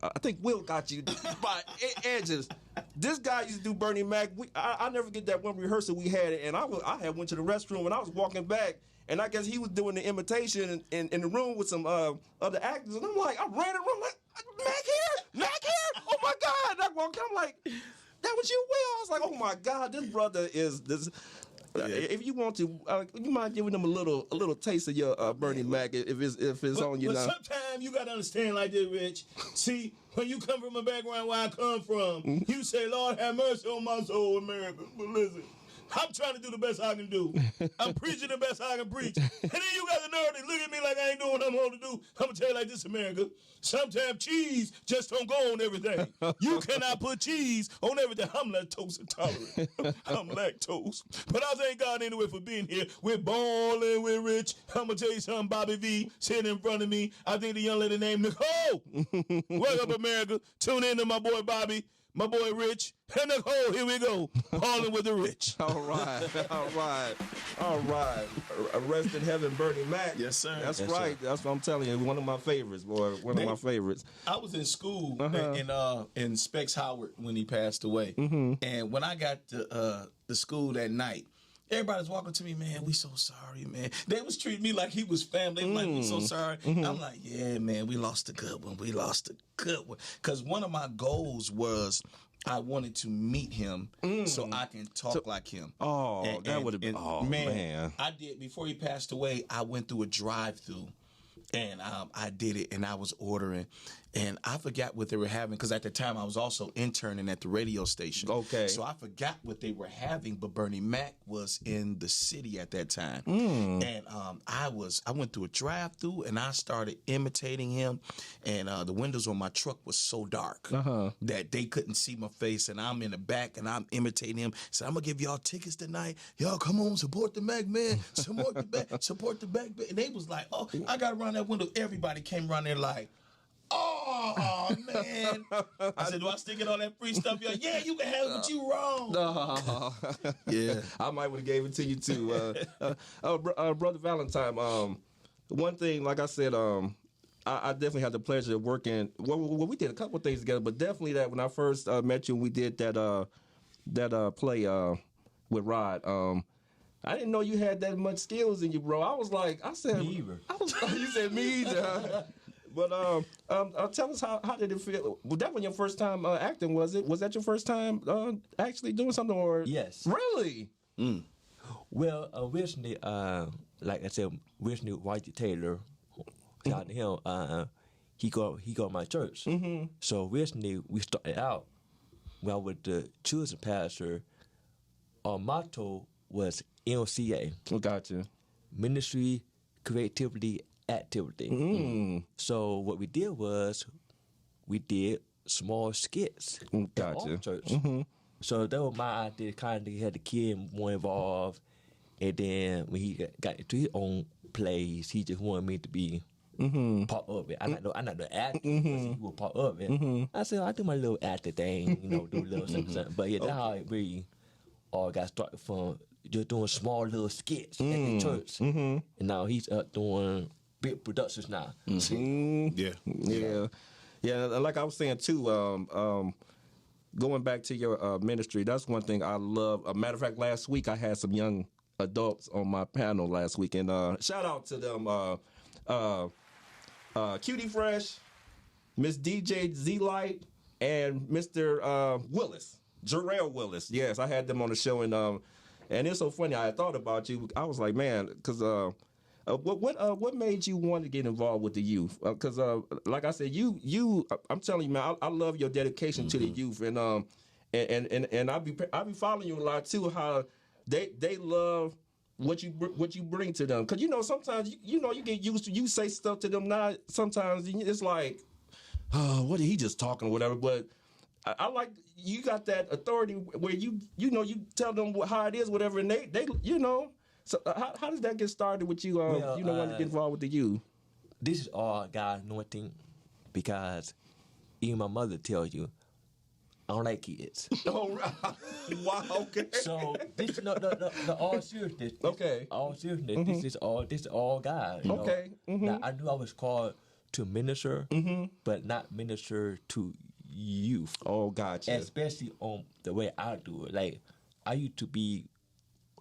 Speaker 1: I think Will got you by edges. This guy used to do Bernie Mac. I never get that one rehearsal we had, and I had went to the restroom and I was walking back, and I guess he was doing the imitation in the room with some other actors, and I'm like, I ran around like, Mac here, oh my God! And I walked, I'm like, that was you, Will. I was like, oh my God, this brother is this. Yeah. If you want to, you mind giving them a little taste of your Bernie Mac if it's on you now.
Speaker 4: But sometimes you gotta understand like this, Rich. See, when you come from a background where I come from, you say, Lord have mercy on my soul, America. But listen, I'm trying to do the best I can do. I'm preaching the best I can preach. And then you got the nerve to look at me like I ain't doing what I'm supposed to do. I'm going to tell you like this, America. Sometimes cheese just don't go on everything. You cannot put cheese on everything. I'm lactose intolerant. I'm lactose. But I thank God anyway for being here. We're balling, we're rich. I'm going to tell you something, Bobby V sitting in front of me. I think the young lady named Nicole. Wake up, America. Tune in to my boy Bobby. My boy Rich, and Nicole, here we go. Balling with the rich.
Speaker 1: All right. Rest in heaven, Bernie Mac.
Speaker 2: Yes, sir.
Speaker 1: That's
Speaker 2: yes,
Speaker 1: right.
Speaker 2: Sir.
Speaker 1: That's what I'm telling you. One of my favorites, boy. One of my favorites.
Speaker 2: I was in school in Specs Howard when he passed away. And when I got to the school that night, everybody's walking to me, man, we so sorry, man. They was treating me like he was family. They were like, we so sorry. I'm like, yeah, man, we lost a good one. Because one of my goals was I wanted to meet him so I can talk like him.
Speaker 1: Oh, that would have been, man.
Speaker 2: I did, before he passed away, I went through a drive-through. And I did it, and I was ordering, and I forgot what they were having, because at the time I was also interning at the radio station.
Speaker 1: Okay.
Speaker 2: So I forgot what they were having, but Bernie Mac was in the city at that time. And I went through a drive-through, and I started imitating him, and the windows on my truck was so dark that they couldn't see my face, and I'm in the back, and I'm imitating him. So I'm going to give y'all tickets tonight. Y'all come on, support the Mac, man. Support the Mac. And they was like, oh, I got to run that window. Everybody came around there like, oh, man. I said, do I stick it on that free stuff? Yeah, you can have it, but you wrong.
Speaker 1: Yeah, I might would have gave it to you too. Brother Valentine, one thing, like I said, I definitely had the pleasure of working. Well, we did a couple of things together, but definitely that when I first met you, we did that play with Rod. I didn't know you had that much skills in you, bro. I said,
Speaker 3: Me either.
Speaker 1: You said me either. But tell us how did it feel? Was that when your first time acting? Was it? Was that your first time actually doing something? Or
Speaker 3: Yes.
Speaker 1: Really?
Speaker 3: Well, originally, like I said, originally Whitey Taylor, shout out to him. He go to my church. So originally we started out when I was the children's pastor. Our motto was MCA.
Speaker 1: Oh, gotcha.
Speaker 3: Ministry, creativity, activity. So what we did was we did small skits at
Speaker 1: Gotcha.
Speaker 3: our church. So that was my idea, kind of had the kid more involved. And then when he got into his own plays, he just wanted me to be part of it. I'm not the actor, but he was part of it. I said, I do my little actor thing, do a little something. But yeah, that's how it really all got started from. Just doing small little skits at the church. And now he's up doing big productions now.
Speaker 1: Yeah. Like I was saying too, going back to your ministry, that's one thing I love. A matter of fact, last week I had some young adults on my panel last week, and shout out to them, Cutie Fresh, Miss DJ Z Light, and Mr. Willis, Jarrell Willis. Yes, I had them on the show, and it's so funny. I thought about you. I was like, man, because what made you want to get involved with the youth? Because like I said, I'm telling you, man, I love your dedication to the youth, and I be following you a lot too. How they love what you bring to them. Because sometimes you get used to, you say stuff to them now. Sometimes it's like, what are he just talking or whatever. But I like you got that authority where you tell them how it is, whatever, and they So how does that get started with you? Wanting to get involved with the youth.
Speaker 3: This is all God anointing, because even my mother tells you, I don't like kids.
Speaker 1: Oh, wow. Okay.
Speaker 3: So this no all seriousness.
Speaker 1: Okay.
Speaker 3: All seriousness. This is all God.
Speaker 1: Okay. Mm-hmm.
Speaker 3: Now, I knew I was called to minister, but not minister to youth.
Speaker 1: Oh, gotcha.
Speaker 3: Especially on the way I do it. Like, I used to be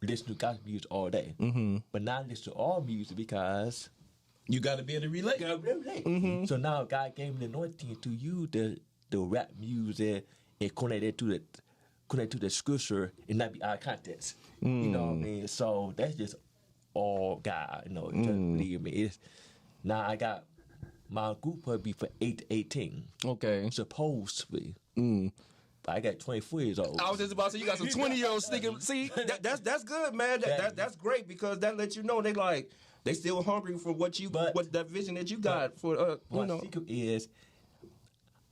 Speaker 3: listening to gospel music all day, but now I listen to all music because
Speaker 4: You got to be able to relate.
Speaker 3: So now God gave me the anointing to use the rap music and connect it to the scripture and not be out of context. You know what I mean? So that's just all God. Just believe me. Now I got my group will be for 8 to 18.
Speaker 1: Okay.
Speaker 3: Supposed to be. But I got 24 years old.
Speaker 1: I was just about to say you got some 20-year-olds sneaking. See, that's good, man. That's great, because that lets you know they still hungry for what that vision that you got for
Speaker 3: My secret is,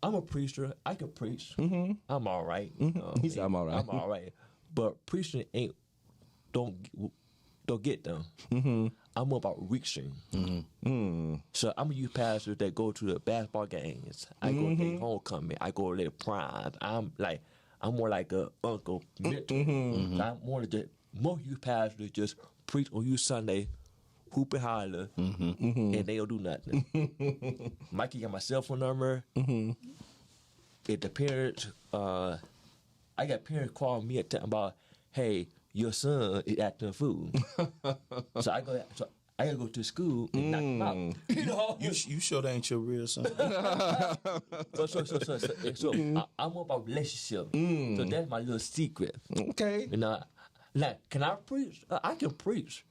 Speaker 3: I'm a preacher. I can preach. I'm all right.
Speaker 1: He said I'm all right.
Speaker 3: I'm all right. But preaching don't get them. I'm more about reaching. So I'm a youth pastor that go to the basketball games. I go to the homecoming. I go to the prize. I'm more like a uncle mentor. I'm more just most youth pastors just preach on youth Sunday, hoop and holler, and they don't do nothing. Mikey got my cell phone number. If the parents, I got parents calling me at time about, hey, your son is acting a fool. So I gotta go to school and knock him out.
Speaker 2: You sure that ain't your real son?
Speaker 3: So I'm about relationship. So that's my little secret.
Speaker 1: Okay.
Speaker 3: Like, can I preach? I can preach,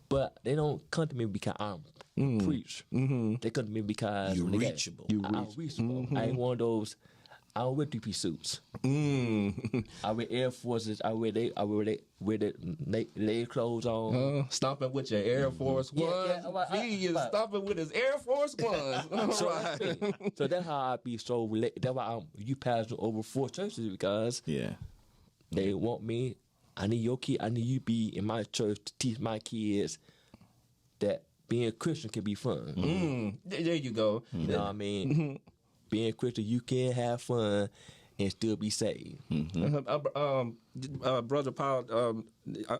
Speaker 3: but they don't come to me because I'm preach. They come to me because
Speaker 2: You're reachable.
Speaker 3: I'm reachable. I ain't one of those. I don't wear 3-piece suits. I wear Air Forces. I wear the leg clothes on.
Speaker 1: Stomping with your Air Force Ones. He is stomping with his Air Force Ones.
Speaker 3: So that's how I be so related. That's why you pastor over 4 churches, because they want me. I need your kid. I need you be in my church to teach my kids that being a Christian can be fun.
Speaker 1: There you go.
Speaker 3: You know what I mean? Being a Christian, you can have fun and still be saved.
Speaker 1: Brother Powell,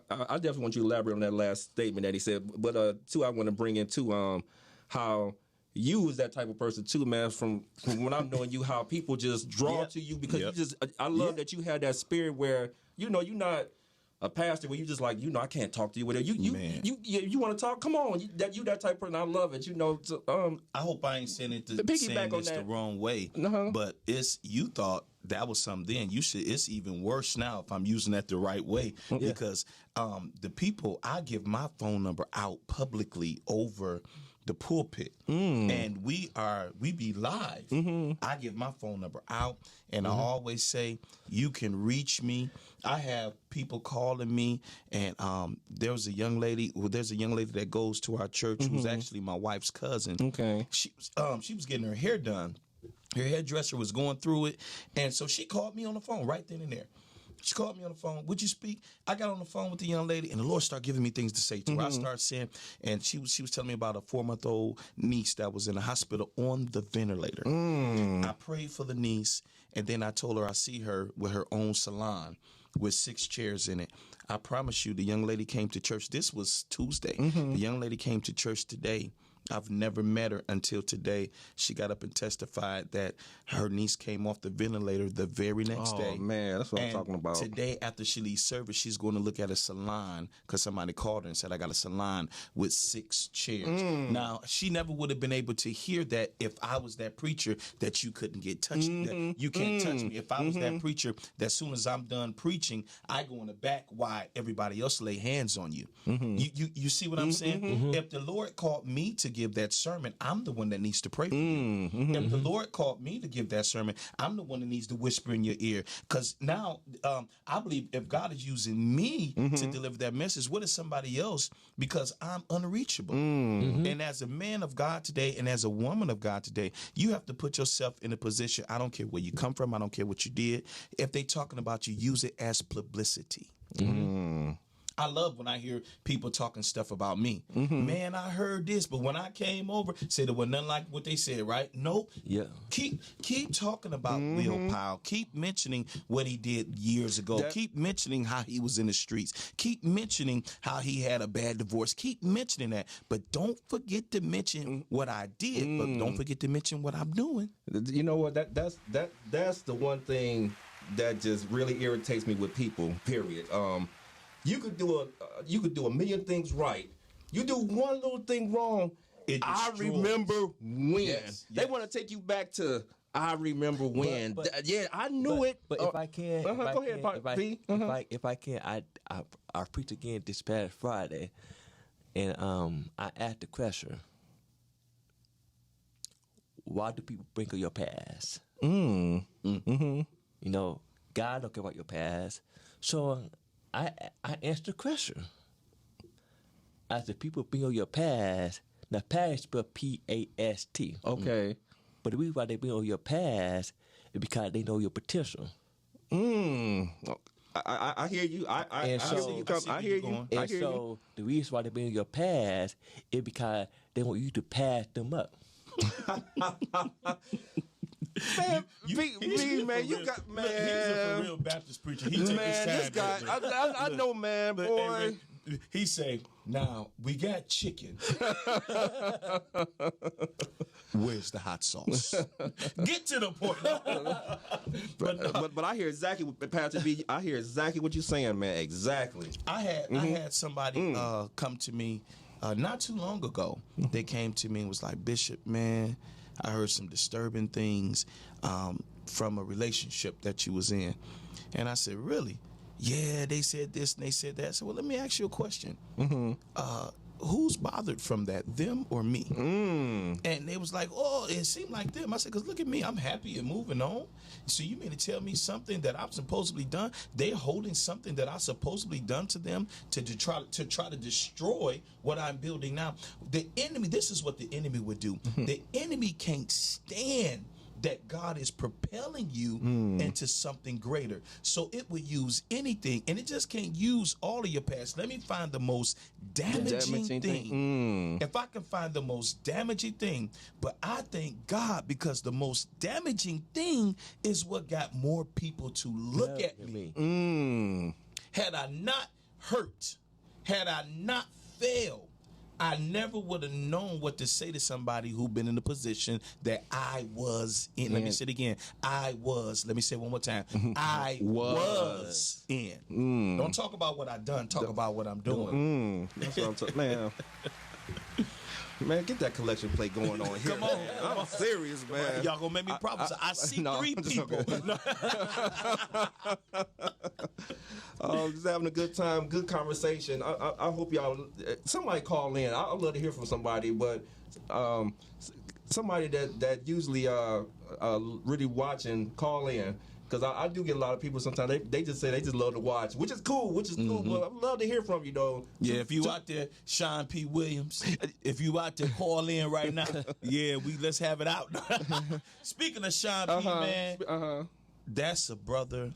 Speaker 1: I definitely want you to elaborate on that last statement that he said. But too, I want to bring in too how you was that type of person too, man. From when I'm knowing you, how people just draw to you because you just. I love that you had that spirit where you're not a pastor where you just like, I can't talk to you. Whatever you want to talk, come on. You that type of person. I love it.
Speaker 2: I hope I ain't saying it the wrong way. But you thought that was something then. It's even worse now if I'm using that the right way, because the people, I give my phone number out publicly over the pulpit, and we be live. I give my phone number out, and I always say you can reach me. I have people calling me, and there's a young lady that goes to our church who's actually my wife's cousin. Okay, she was getting her hair done. Her hairdresser was going through it, and so she called me on the phone right then and there. She called me on the phone. Would you speak? I got on the phone with the young lady, and the Lord started giving me things to say to her. I started saying, and she was telling me about a 4-month-old niece that was in the hospital on the ventilator. I prayed for the niece, and then I told her I see her with her own salon with 6 chairs in it. I promise you, the young lady came to church. This was Tuesday. The young lady came to church today. I've never met her until today. She got up and testified that her niece came off the ventilator the very next day.
Speaker 1: Oh, man, that's what I'm
Speaker 2: And
Speaker 1: talking about.
Speaker 2: today, after she leaves service, she's going to look at a salon because somebody called her and said, I got a salon with 6 chairs. Now, she never would have been able to hear that if I was that preacher that you couldn't get touched. That you can't touch me. If I was that preacher, that as soon as I'm done preaching, I go in the back while everybody else lay hands on you. You see what I'm saying? If the Lord called me to give that sermon, I'm the one that needs to pray for you. If the Lord called me to give that sermon, I'm the one that needs to whisper in your ear. Because now I believe if God is using me to deliver that message, what is somebody else? Because I'm unreachable. And as a man of God today and as a woman of God today, you have to put yourself in a position. I don't care where you come from. I don't care what you did. If they talking about you, use it as publicity. I love when I hear people talking stuff about me. Man, I heard this, but when I came over, said it was nothing like what they said, right? Nope.
Speaker 3: Yeah.
Speaker 2: Keep talking about Will Powell. Keep mentioning what he did years ago. Keep mentioning how he was in the streets. Keep mentioning how he had a bad divorce. Keep mentioning that. But don't forget to mention what I did, but don't forget to mention what I'm doing.
Speaker 1: You know what? That's the one thing that just really irritates me with people. Period. You could do a million things right. You do one little thing wrong. I remember when.
Speaker 2: Yes,
Speaker 1: They want to take you back to I remember when.
Speaker 3: But
Speaker 1: I knew it.
Speaker 3: But if I can,
Speaker 1: go ahead, V.
Speaker 3: if I can, I preached again this past Friday, and I asked the question: why do people bring up your past? You know, God don't care about your past, so I answered the question. I said, people bring up your past. Now, past spelled past.
Speaker 1: Okay.
Speaker 3: But the reason why they bring up your past is because they know your potential.
Speaker 1: I hear you. I hear you.
Speaker 3: And so the reason why they bring up your past is because they want you to pass them up.
Speaker 1: Man, man, you got man.
Speaker 4: He's a real Baptist preacher. He take his
Speaker 1: Man,
Speaker 4: time.
Speaker 1: this guy, I know, man,
Speaker 4: Look,
Speaker 1: boy.
Speaker 4: hey, Rick, he say, now we got chicken.
Speaker 2: Where's the hot sauce?
Speaker 4: Get to the point.
Speaker 1: But I hear exactly what Pastor B. I hear exactly what you're saying, man. Exactly.
Speaker 2: I had somebody come to me not too long ago. They came to me and was like, Bishop, man, I heard some disturbing things from a relationship that you was in. And I said, really? Yeah, they said this and they said that. I said, well, let me ask you a question. Who's bothered from that, them or me? And they was like, oh, it seemed like them. I said, because look at me, I'm happy and moving on. So you mean to tell me something that I've supposedly done? They're holding something that I supposedly done to them to try to destroy what I'm building now. The enemy, this is what the enemy would do. The enemy can't stand that God is propelling you into something greater. So it would use anything, and it just can't use all of your past. Let me find the most damaging thing. If I can find the most damaging thing, but I thank God because the most damaging thing is what got more people to look at me. Had I not hurt, had I not failed, I never would have known what to say to somebody who been in the position that I was in. Let me say it again. I was. Let me say it one more time. I was in. Don't talk about what I done. Talk about what I'm doing.
Speaker 1: That's what I'm talking, man. Man, get that collection plate going on here.
Speaker 2: Come on.
Speaker 1: I'm serious, man.
Speaker 4: Y'all gonna make me prophesy. I see
Speaker 1: no,
Speaker 4: 3
Speaker 1: I'm just
Speaker 4: people.
Speaker 1: Just having a good time, good conversation. I hope y'all, somebody call in. I'd love to hear from somebody, but somebody that usually really watching, call in. Because I do get a lot of people sometimes, they just say they just love to watch, which is cool, but I'd love to hear from you, though.
Speaker 4: Yeah, if you out there, Sean P. Williams, if you out there, call in right now. Yeah, let's have it out. Speaking of Sean P., man,
Speaker 2: That's a brother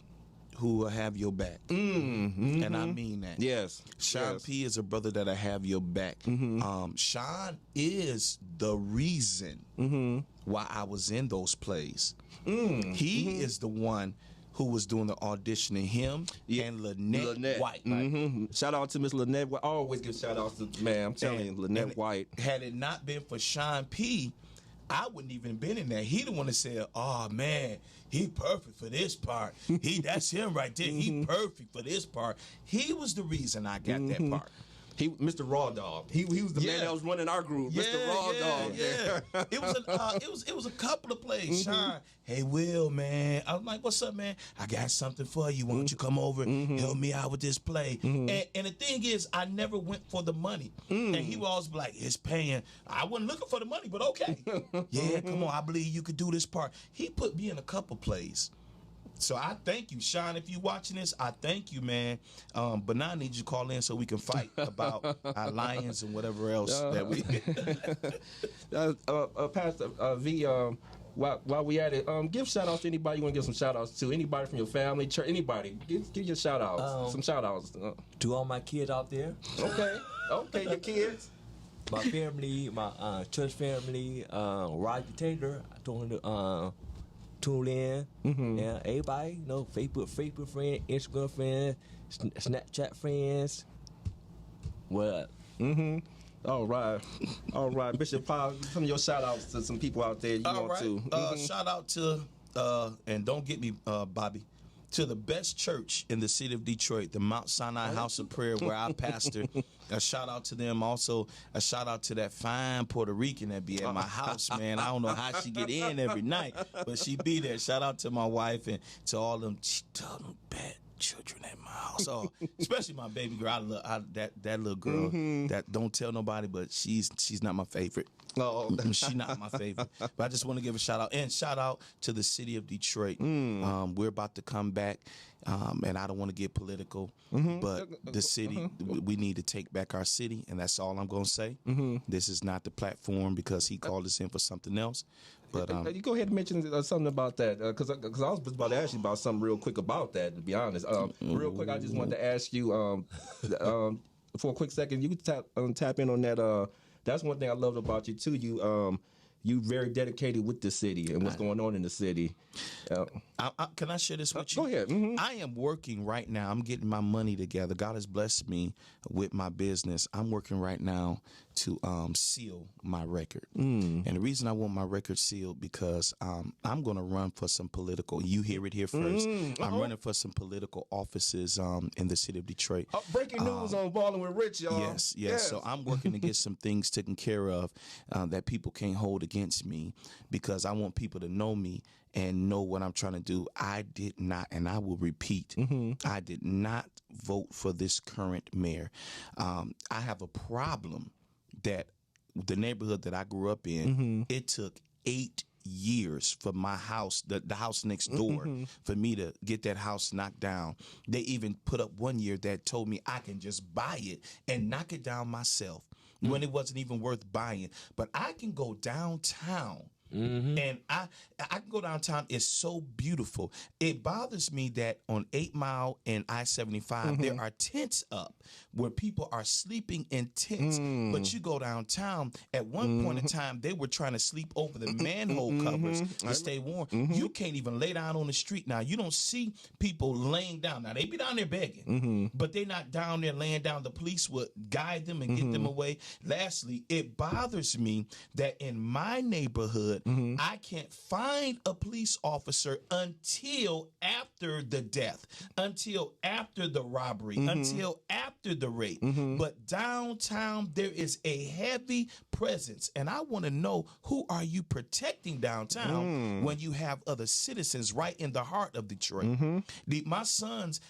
Speaker 2: who will have your back. And I mean that.
Speaker 1: Yes.
Speaker 2: Sean P. is a brother that'll have your back. Sean is the reason why I was in those plays. He is the one who was doing the auditioning, him and Lynette White.
Speaker 1: Mm-hmm. Shout out to Miss Lynette White. I always give shout outs to, man, I'm telling you, Lynette White.
Speaker 2: Had it not been for Sean P., I wouldn't even been in there. He the one that said, "Oh man, he perfect for this part. That's him right there. He perfect for this part." He was the reason I got that part.
Speaker 1: He, Mr. Raw Dog. He was the man that was running our group. Mr. Raw Dog.
Speaker 2: Yeah. It was a couple of plays. Sean, hey Will, man. I was like, what's up, man? I got something for you. Why don't you come over and help me out with this play? And the thing is, I never went for the money. And he would always be like, it's paying. I wasn't looking for the money, but okay. Yeah, come on. I believe you could do this part. He put me in a couple plays. So I thank you, Sean. If you're watching this, I thank you, man. But now I need you to call in so we can fight about our lions and whatever else that we.
Speaker 1: Pastor V, while we at it, give shout outs to anybody you want to give some shout outs to. Anybody from your family, church, anybody. Give your shout outs. Some shout outs.
Speaker 3: To all my kids out there.
Speaker 1: Okay, your kids.
Speaker 3: My family, my church family, Roger Taylor. I told him to tune in. Yeah, everybody, Facebook friends, Instagram friends, Snapchat friends. What?
Speaker 1: All right, Bishop Paul, some of your shout outs to some people out there you want to.
Speaker 2: Shout out to, and don't get me, Bobby, to the best church in the city of Detroit, the Mount Sinai House of Prayer, where I pastor. A shout out to them. Also, a shout out to that fine Puerto Rican that be at my house, man. I don't know how she get in every night, but she be there. Shout out to my wife and to all them bad children at my house. Oh, especially my baby girl. I love that little girl that don't tell nobody, but she's not my favorite. No, she's not my favorite. But I just want to give a shout out and shout out to the city of Detroit. We're about to come back, and I don't want to get political, but the city, we need to take back our city, and that's all I'm going to say. This is not the platform because he called us in for something else. But
Speaker 1: you go ahead and mention something about that because I was about to ask you about something real quick about that. To be honest, real quick, I just wanted to ask you for a quick second. You could tap in on that. That's one thing I loved about you too. You very dedicated with the city and what's going on in the city.
Speaker 2: Can I share this with you?
Speaker 1: Go ahead.
Speaker 2: I am working right now. I'm getting my money together. God has blessed me with my business. I'm working right now to seal my record. And the reason I want my record sealed because I'm going to run for some political. You hear it here first. I'm running for some political offices in the city of Detroit.
Speaker 1: Breaking news on Ballin' with Rich, y'all.
Speaker 2: Yes. So I'm working to get some things taken care of that people can't hold against me because I want people to know me and know what I'm trying to do. I did not, and I will repeat, I did not vote for this current mayor. I have a problem that the neighborhood that I grew up in, it took 8 years for my house, the house next door, for me to get that house knocked down. They even put up one year that told me I can just buy it and knock it down myself when it wasn't even worth buying. But I can go downtown. And I can go downtown. It's so beautiful. It bothers me that on 8 Mile and I-75, there are tents up where people are sleeping in tents. But you go downtown, at one point in time, they were trying to sleep over the manhole covers to stay warm. You can't even lay down on the street now. You don't see people laying down. Now, they be down there begging, but they're not down there laying down. The police would guide them and get them away. Lastly, it bothers me that in my neighborhood, I can't find a police officer until after the death, until after the robbery, until after the rape. But downtown, there is a heavy presence. And I want to know, who are you protecting downtown when you have other citizens right in the heart of Detroit? My sons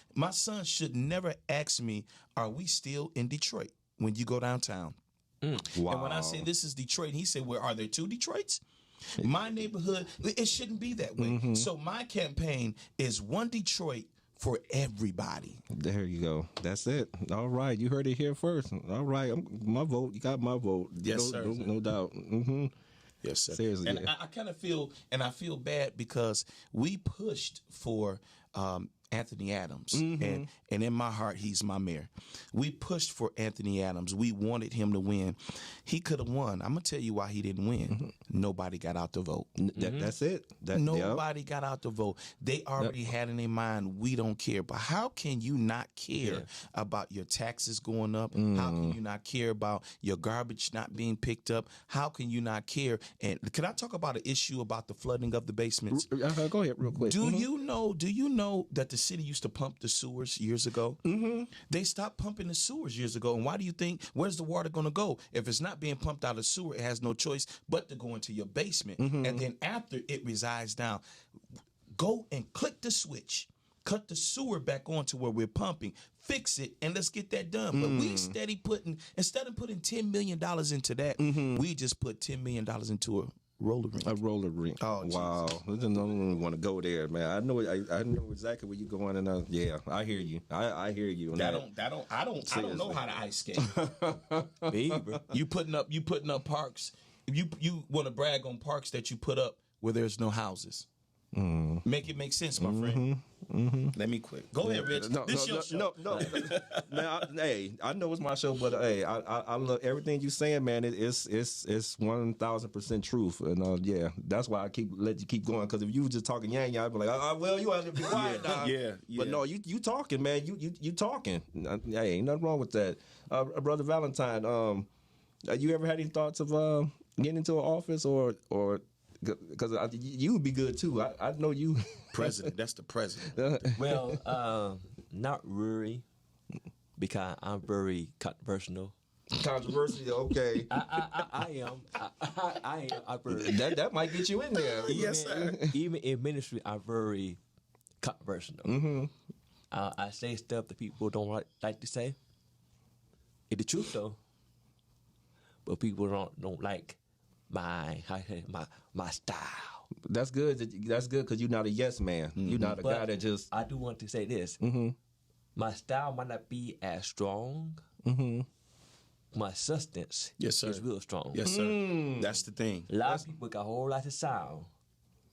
Speaker 2: should never ask me, are we still in Detroit when you go downtown? Wow. And when I say this is Detroit, he said, well, are there 2 Detroits? My neighborhood, it shouldn't be that way. So my campaign is one Detroit for everybody.
Speaker 1: There you go. That's it. All right. You heard it here first. All right. My vote. You got my vote.
Speaker 2: Yes, sir.
Speaker 1: No doubt.
Speaker 2: Yes, sir.
Speaker 1: Seriously.
Speaker 2: And I kind of feel bad because we pushed for Anthony Adams, and in my heart, he's my mayor. We pushed for Anthony Adams. We wanted him to win. He could have won. I'm gonna tell you why he didn't win. Nobody got out to vote.
Speaker 1: That's it.
Speaker 2: Nobody got out to vote. They already had in their mind, we don't care. But how can you not care about your taxes going up? How can you not care about your garbage not being picked up? How can you not care? And can I talk about an issue about the flooding of the basements?
Speaker 1: Go ahead, real quick.
Speaker 2: Do you know that the city used to pump the sewers years ago? They stopped pumping the sewers years ago. And why do you think, where's the water going to go? If it's not being pumped out of the sewer, it has no choice but to go into your basement. And then after it resides down, go and click the switch. Cut the sewer back on to where we're pumping. Fix it, and let's get that done. But we instead of putting $10 million into that, we just put $10 million into a roller rink.
Speaker 1: A roller rink. Oh, wow. I don't want to go there, man. I know exactly where you're going, and yeah, I hear you. I hear you.
Speaker 2: I don't know how to ice skate. You putting up parks. You want to brag on parks that you put up where there's no houses. Make it make sense, my friend. Let me quit. Go ahead, Rich. This your show.
Speaker 1: No. Man, hey, I know it's my show, but hey, I love everything you're saying, man. It's 1,000% truth, and yeah, that's why I let you keep going. Because if you were just talking yang, I'd be like, well, you have to be quiet, dog.
Speaker 2: Yeah.
Speaker 1: But no, you talking, man. You talking. Hey, ain't nothing wrong with that, brother Valentine. You ever had any thoughts of getting into an office or because you would be good too. I know you.
Speaker 2: President. That's the president.
Speaker 3: Well, not really, because I'm very controversial.
Speaker 1: Controversy, okay.
Speaker 3: I am. I'm very.
Speaker 1: That might get you in there.
Speaker 2: Yes, sir.
Speaker 3: Even in ministry, I'm very controversial. I say stuff that people don't like to say. It's the truth though, but people don't like my style.
Speaker 1: That's good. That's good because you're not a yes man. You're not a guy that just.
Speaker 3: I do want to say this. My style might not be as strong. My substance is real strong.
Speaker 2: Yes, sir. That's the thing.
Speaker 3: A lot of people got a whole lot of sound,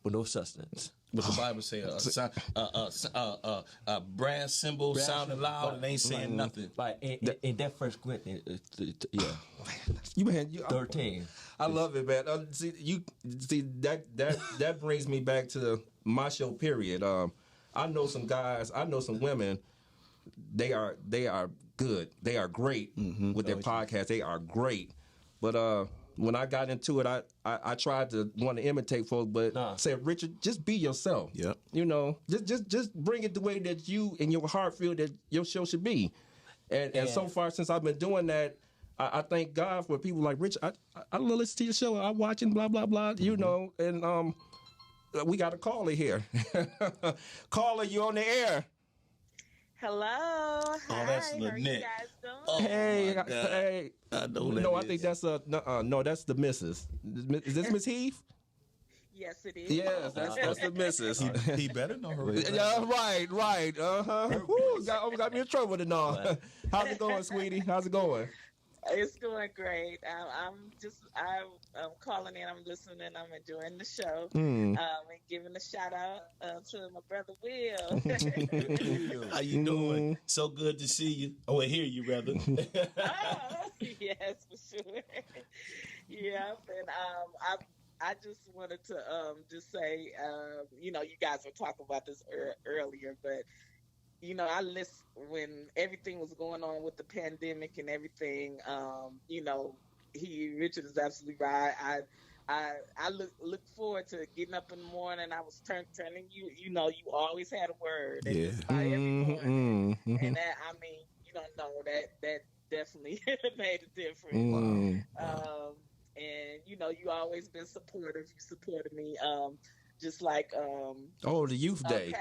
Speaker 3: but no substance.
Speaker 2: What the Bible say? A brass cymbal sounding loud and ain't saying nothing.
Speaker 3: Right. In that First Corinthians, yeah.
Speaker 1: You
Speaker 3: 13.
Speaker 1: I love it, man. See that brings me back to my show. Period. I know some guys. I know some women. They are good. They are great with their podcast. They are great. But when I got into it, I tried to want to imitate folks, but said, Richard, just be yourself.
Speaker 2: Yep.
Speaker 1: You know, just bring it the way that you in your heart feel that your show should be. And so far, since I've been doing that, I thank God for people like Rich. I listen to your show. I'm watching, blah, blah, blah, you know, and we got a caller here. Caller, you on the air.
Speaker 5: Hello. Hi.
Speaker 2: Oh, that's
Speaker 5: How are you
Speaker 2: Lynette.
Speaker 5: guys doing?
Speaker 2: Oh,
Speaker 1: Hey,
Speaker 2: my God.
Speaker 1: hey.
Speaker 2: I know that
Speaker 1: No, I
Speaker 2: is.
Speaker 1: think that's no, that's the missus. Is this Miss Heath?
Speaker 5: Yes, it is.
Speaker 1: Yes, that's the missus.
Speaker 2: He better know her.
Speaker 1: Yeah, right. Got me in trouble to know. How's it going, sweetie? How's it going?
Speaker 5: It's going great. I'm calling in. I'm listening. I'm enjoying the show. And giving a shout out to my brother Will.
Speaker 2: How you doing? So good to see you. Oh, I hear you, rather.
Speaker 5: Oh, yes, for sure. Yeah, and I just wanted to just say, you guys were talking about this earlier, but I listened when everything was going on with the pandemic and everything. Richard is absolutely right. I look forward to getting up in the morning. I was turning you. You always had a word. And just by every morning. And that, you don't know that definitely made a difference. And you always been supportive. You supported me. Just like
Speaker 1: the Youth Day.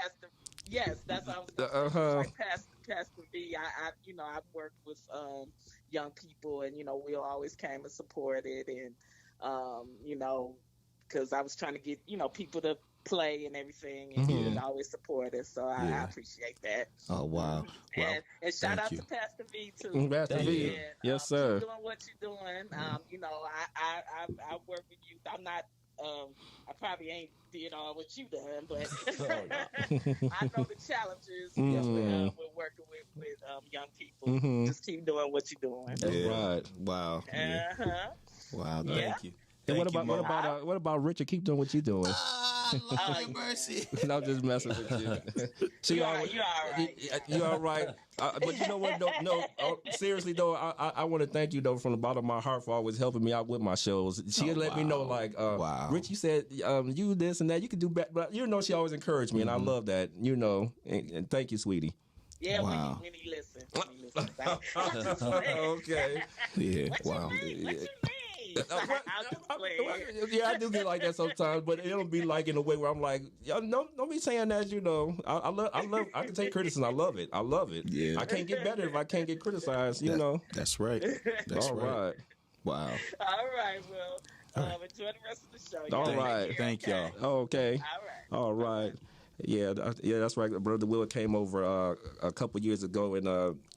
Speaker 5: Yes, that's what I was going to say. Like Pastor B, I've worked with young people, and we always came and supported, and because I was trying to get people to play and everything, and he was always supportive. So I appreciate that.
Speaker 2: Oh wow!
Speaker 5: And shout out to Pastor B too.
Speaker 1: Pastor B, yes sir.
Speaker 5: Keep doing what you're doing. I work with youth. I'm not I probably ain't did all what you done, but I know the challenges with working with young people. Just keep doing what you're doing.
Speaker 1: That's right. Wow.
Speaker 2: Wow.
Speaker 5: Yeah.
Speaker 2: Thank you.
Speaker 1: And
Speaker 2: Thank you, Mom.
Speaker 1: what about Richard? Keep doing what you're doing.
Speaker 2: Lord have mercy.
Speaker 1: No, I'm just messing with you. See,
Speaker 5: You're all right.
Speaker 1: You all right. But you know what? No. Seriously though, I want to thank you though from the bottom of my heart for always helping me out with my shows. She let me know like, Rich, you said you this and that. You could do better. But you know, she always encouraged me, and I love that. You know, and thank you, sweetie.
Speaker 5: Yeah, when he listen.
Speaker 1: Okay.
Speaker 2: Yeah.
Speaker 5: What you mean?
Speaker 1: Yeah, I do get like that sometimes, but it'll be like in a way where I'm like, y'all don't be saying that. You know, I love. I can take criticism. I love it.
Speaker 2: Yeah.
Speaker 1: I can't get better if I can't get criticized. You know.
Speaker 2: That's right. That's
Speaker 1: All right.
Speaker 2: Wow.
Speaker 5: All right. Well, enjoy the rest of the show.
Speaker 1: All right.
Speaker 2: Thank y'all.
Speaker 1: Okay.
Speaker 5: All right.
Speaker 1: All right. Yeah, that's right. Brother Will came over a couple years ago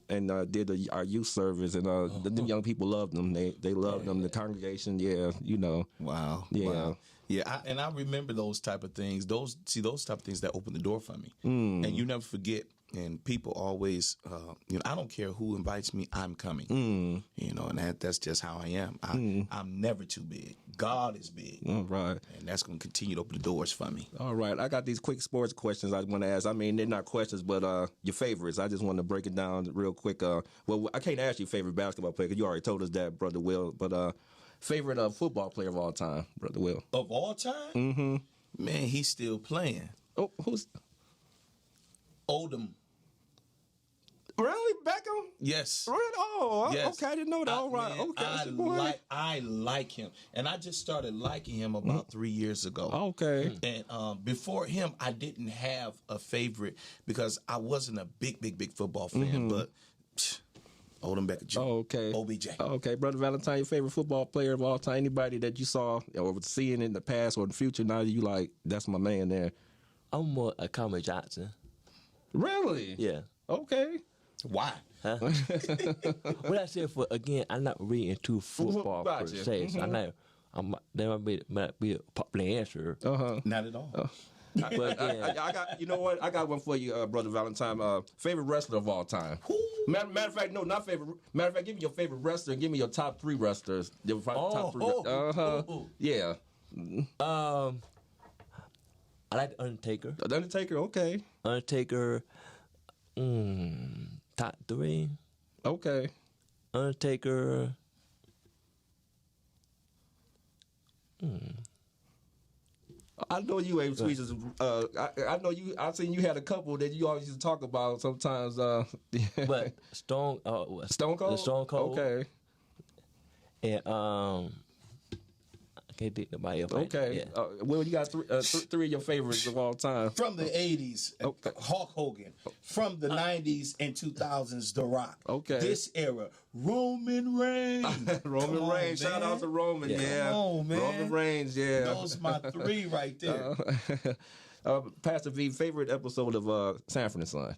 Speaker 1: and did our youth service, and the young people loved them. They loved them. The congregation, you know.
Speaker 2: Wow.
Speaker 1: Yeah.
Speaker 2: Wow. Yeah, I remember those type of things. Those type of things that opened the door for me. And you never forget. And people always, I don't care who invites me, I'm coming. You know, and that's just how I am. I'm never too big. God is big.
Speaker 1: All right.
Speaker 2: And that's going to continue to open the doors for me.
Speaker 1: All right. I got these quick sports questions I want to ask. I mean, they're not questions, but your favorites. I just want to break it down real quick. Well, I can't ask you favorite basketball player because you already told us that, Brother Will. But favorite football player of all time, Brother Will.
Speaker 2: Of all time? Mm-hmm. Man, he's still playing.
Speaker 1: Oh, who's...
Speaker 2: Oldham.
Speaker 1: Really? Beckham?
Speaker 2: Yes.
Speaker 1: Really? Oh,
Speaker 2: yes.
Speaker 1: Okay. I didn't know that. All right.
Speaker 2: Man,
Speaker 1: Okay.
Speaker 2: I like him. And I just started liking him about 3 years ago.
Speaker 1: Okay.
Speaker 2: And before him, I didn't have a favorite because I wasn't a big football fan. But Odom Beckham Jr.
Speaker 1: Okay.
Speaker 2: OBJ.
Speaker 1: Okay. Brother Valentine, your favorite football player of all time? Anybody that you saw or was seeing in the past or in the future, now you like, that's my man there.
Speaker 3: I'm more a Common Johnson.
Speaker 1: Really?
Speaker 3: Yeah.
Speaker 1: Okay.
Speaker 2: Why?
Speaker 3: Huh? What I said I'm not really into football per
Speaker 1: Gotcha.
Speaker 3: se. So that might be a popular answer.
Speaker 2: Not at all.
Speaker 3: But
Speaker 1: I got, you know what? I got one for you, Brother Valentine. Favorite wrestler of all time. Matter of fact, no, not favorite. Matter of fact, give me your favorite wrestler and give me your top 3 wrestlers. Your top 3. Yeah.
Speaker 3: I like the Undertaker.
Speaker 1: The Undertaker, okay.
Speaker 3: Undertaker, top 3.
Speaker 1: Okay.
Speaker 3: Undertaker.
Speaker 1: I know you ain't sweet as I know you. I seen you had a couple that you always used to talk about sometimes.
Speaker 3: But Stone Cold.
Speaker 1: The Stone Cold. Okay.
Speaker 3: And I can't think nobody else.
Speaker 1: Okay.
Speaker 3: Yeah.
Speaker 1: Well, you got 3 of your favorites of all time.
Speaker 2: From the 80s, Hulk Hogan. From the 90s and 2000s, The Rock.
Speaker 1: Okay.
Speaker 2: This era, Roman Reigns.
Speaker 1: Roman Reigns. Shout out to Roman. Yeah.
Speaker 2: Come on, man.
Speaker 1: Roman Reigns. Yeah.
Speaker 2: Those my 3 right there.
Speaker 1: Pastor V, favorite episode of Sanford and Son?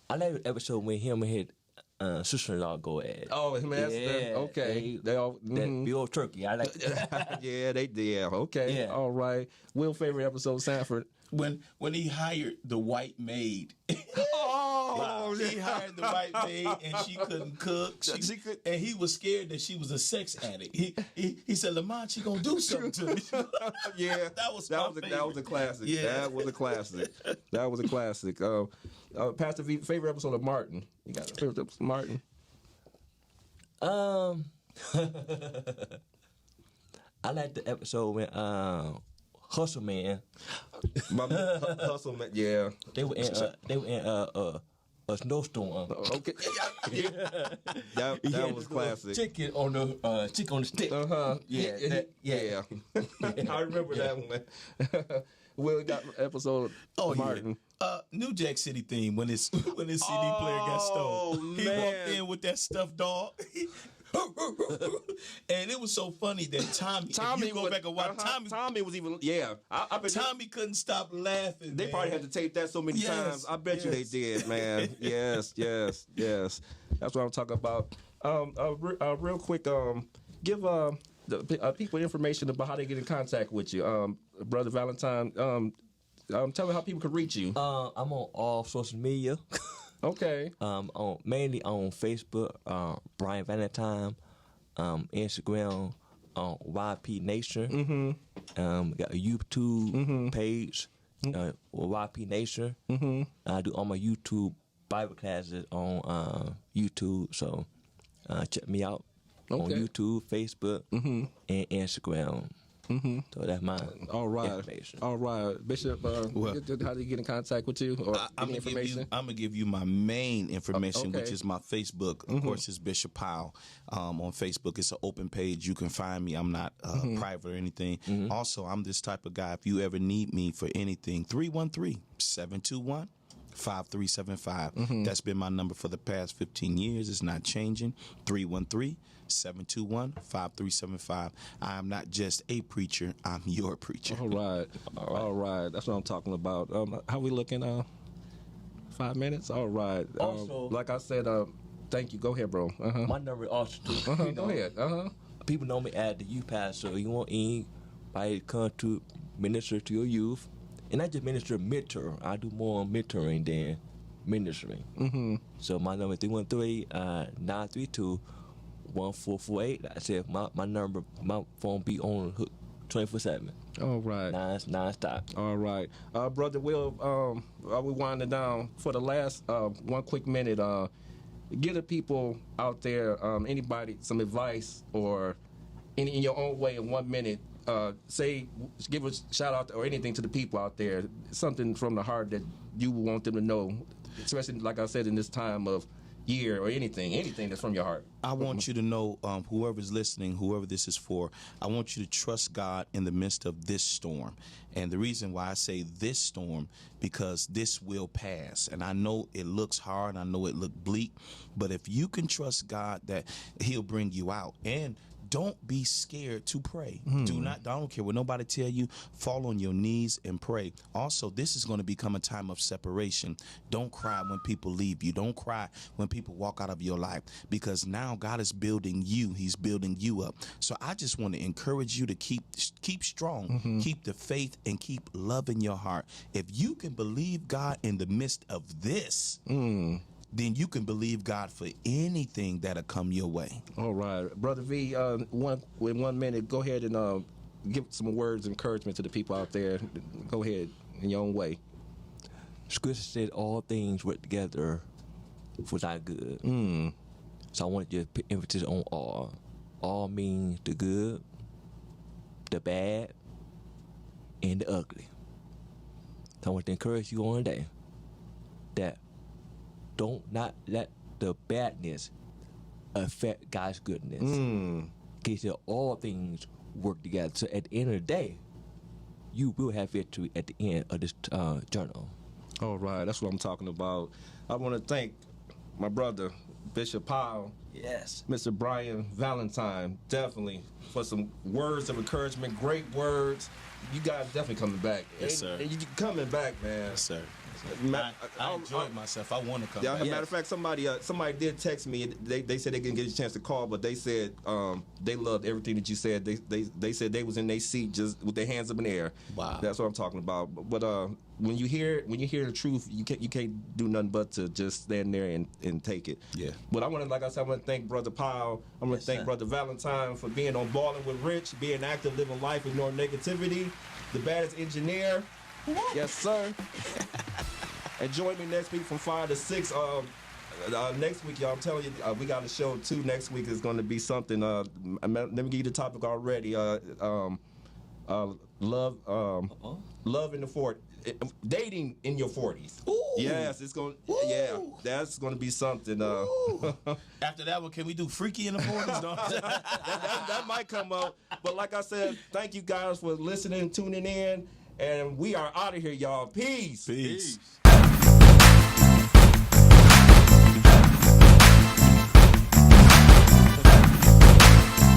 Speaker 3: I like the episode when him and his sister-in-law go at it.
Speaker 1: Oh, man, okay. They all
Speaker 3: that Bill Turkey. I like that.
Speaker 1: Yeah, they did. Yeah, okay.
Speaker 3: Yeah.
Speaker 1: All right. Will, favorite episode, Sanford?
Speaker 2: When he hired the white maid. He hired the white maid and she couldn't cook. And he was scared that she was a sex addict. He said, Lamont, she gonna do something to me.
Speaker 1: Yeah,
Speaker 2: that was
Speaker 1: a classic.
Speaker 2: Yeah.
Speaker 1: That was a classic. That was a classic. Pastor V, favorite episode of Martin? You got a favorite episode of Martin?
Speaker 3: I like the episode when Hustle Man.
Speaker 1: Hustle Man. Yeah.
Speaker 3: They were in a snowstorm.
Speaker 1: Okay. Yeah. That was classic.
Speaker 3: Chicken on the stick.
Speaker 1: Yeah. I remember that one. Will got episode of Martin.
Speaker 2: New Jack City theme when his CD player got stolen. He walked in with that stuffed dog. And it was so funny that Tommy if you go back and watch,
Speaker 1: Tommy was even, yeah. I bet
Speaker 2: Tommy couldn't stop laughing.
Speaker 1: They probably had to tape that so many times. I bet you they did, man. Yes. That's what I'm talking about. Real quick, give the people information about how they get in contact with you, Brother Valentine. Tell me how people can reach you.
Speaker 3: I'm on all social media.
Speaker 1: Okay.
Speaker 3: Mainly on Facebook, Brian Valentine, Instagram, YP Nation. Got a YouTube page, YP Nation. I do all my YouTube Bible classes on YouTube, so check me out on YouTube, Facebook, and Instagram. So that's my information.
Speaker 1: All right, Bishop. How do you get in contact with you? Or
Speaker 2: I'm gonna give you my main information, which is my Facebook. Of course, it's Bishop Powell on Facebook. It's an open page. You can find me. I'm not private or anything. Also, I'm this type of guy. If you ever need me for anything, 313-721-5375. That's been my number for the past 15 years. It's not changing. 313-721-5375. I am not just a preacher. I'm your preacher.
Speaker 1: All right. That's what I'm talking about. How we looking? 5 minutes. All right.
Speaker 3: Also,
Speaker 1: like I said, thank you. Go ahead, bro.
Speaker 3: My number is also too.
Speaker 1: Go ahead.
Speaker 3: People know me as the youth pastor. You want anybody to come to minister to your youth, and I just minister mentor. I do more mentoring than ministering. So my number is 313-932-1448. Like I said, my number, my phone be on hook 24/7.
Speaker 1: All right.
Speaker 3: Non-stop.
Speaker 1: All right. Brother Will, we winding down for the last 1 quick minute. Give the people out there, anybody, some advice or in your own way in 1 minute. Give a shout out or anything to the people out there, something from the heart that you want them to know, especially like I said in this time of year or anything that's from your heart.
Speaker 2: I want you to know, whoever's listening, whoever this is for, I want you to trust God in the midst of this storm. And the reason why I say this storm, because this will pass. And I know it looks hard, I know it looks bleak, but if you can trust God that He'll bring you out. And don't be scared to pray. I don't care what nobody tell you, fall on your knees and pray. Also, this is going to become a time of separation. Don't cry when people leave you. Don't cry when people walk out of your life, because now God is building you. He's building you up. So I just want to encourage you to keep strong, keep the faith, and keep love in your heart. If you can believe God in the midst of this, then you can believe God for anything that'll come your way.
Speaker 1: All right. Brother V, in 1 minute, go ahead and give some words of encouragement to the people out there. Go ahead in your own way.
Speaker 3: Scripture said all things work together for thy good. So I want to just put emphasis on all. All means the good, the bad, and the ugly. So I want to encourage you on today that don't not let the badness affect God's goodness. He said all things work together. So at the end of the day, you will have victory at the end of this journal.
Speaker 1: All right, that's what I'm talking about. I want to thank my brother, Bishop Powell.
Speaker 3: Yes.
Speaker 1: Mr. Brian Valentine, definitely, for some words of encouragement, great words. You guys definitely coming back.
Speaker 2: Yes, sir.
Speaker 1: And you coming back, man.
Speaker 2: Yes, sir. I enjoyed myself. I want to come back.
Speaker 1: Matter of fact, somebody did text me. They said they didn't get a chance to call, but they said they loved everything that you said. They said they was in their seat just with their hands up in the air.
Speaker 2: Wow.
Speaker 1: That's what I'm talking about. But when you hear the truth, you can't do nothing but to just stand there and take it.
Speaker 2: Yeah.
Speaker 1: But I want to thank Brother Powell. I want to thank Brother Valentine for being on Ballin' with RiCH, being active, living life, ignoring negativity. The baddest engineer. Yes, sir. And join me next week from 5 to 6. Next week, y'all, I'm telling you, we got a show too. Next week is going to be something. Let me give you the topic already. Love in the 40s. Dating in your 40s.
Speaker 2: Ooh.
Speaker 1: Yes, it's going. Yeah, that's going to be something.
Speaker 2: After that one, can we do freaky in the 40s?
Speaker 1: that might come up. But like I said, thank you guys for listening, tuning in, and we are out of here, y'all. Peace.
Speaker 2: Peace.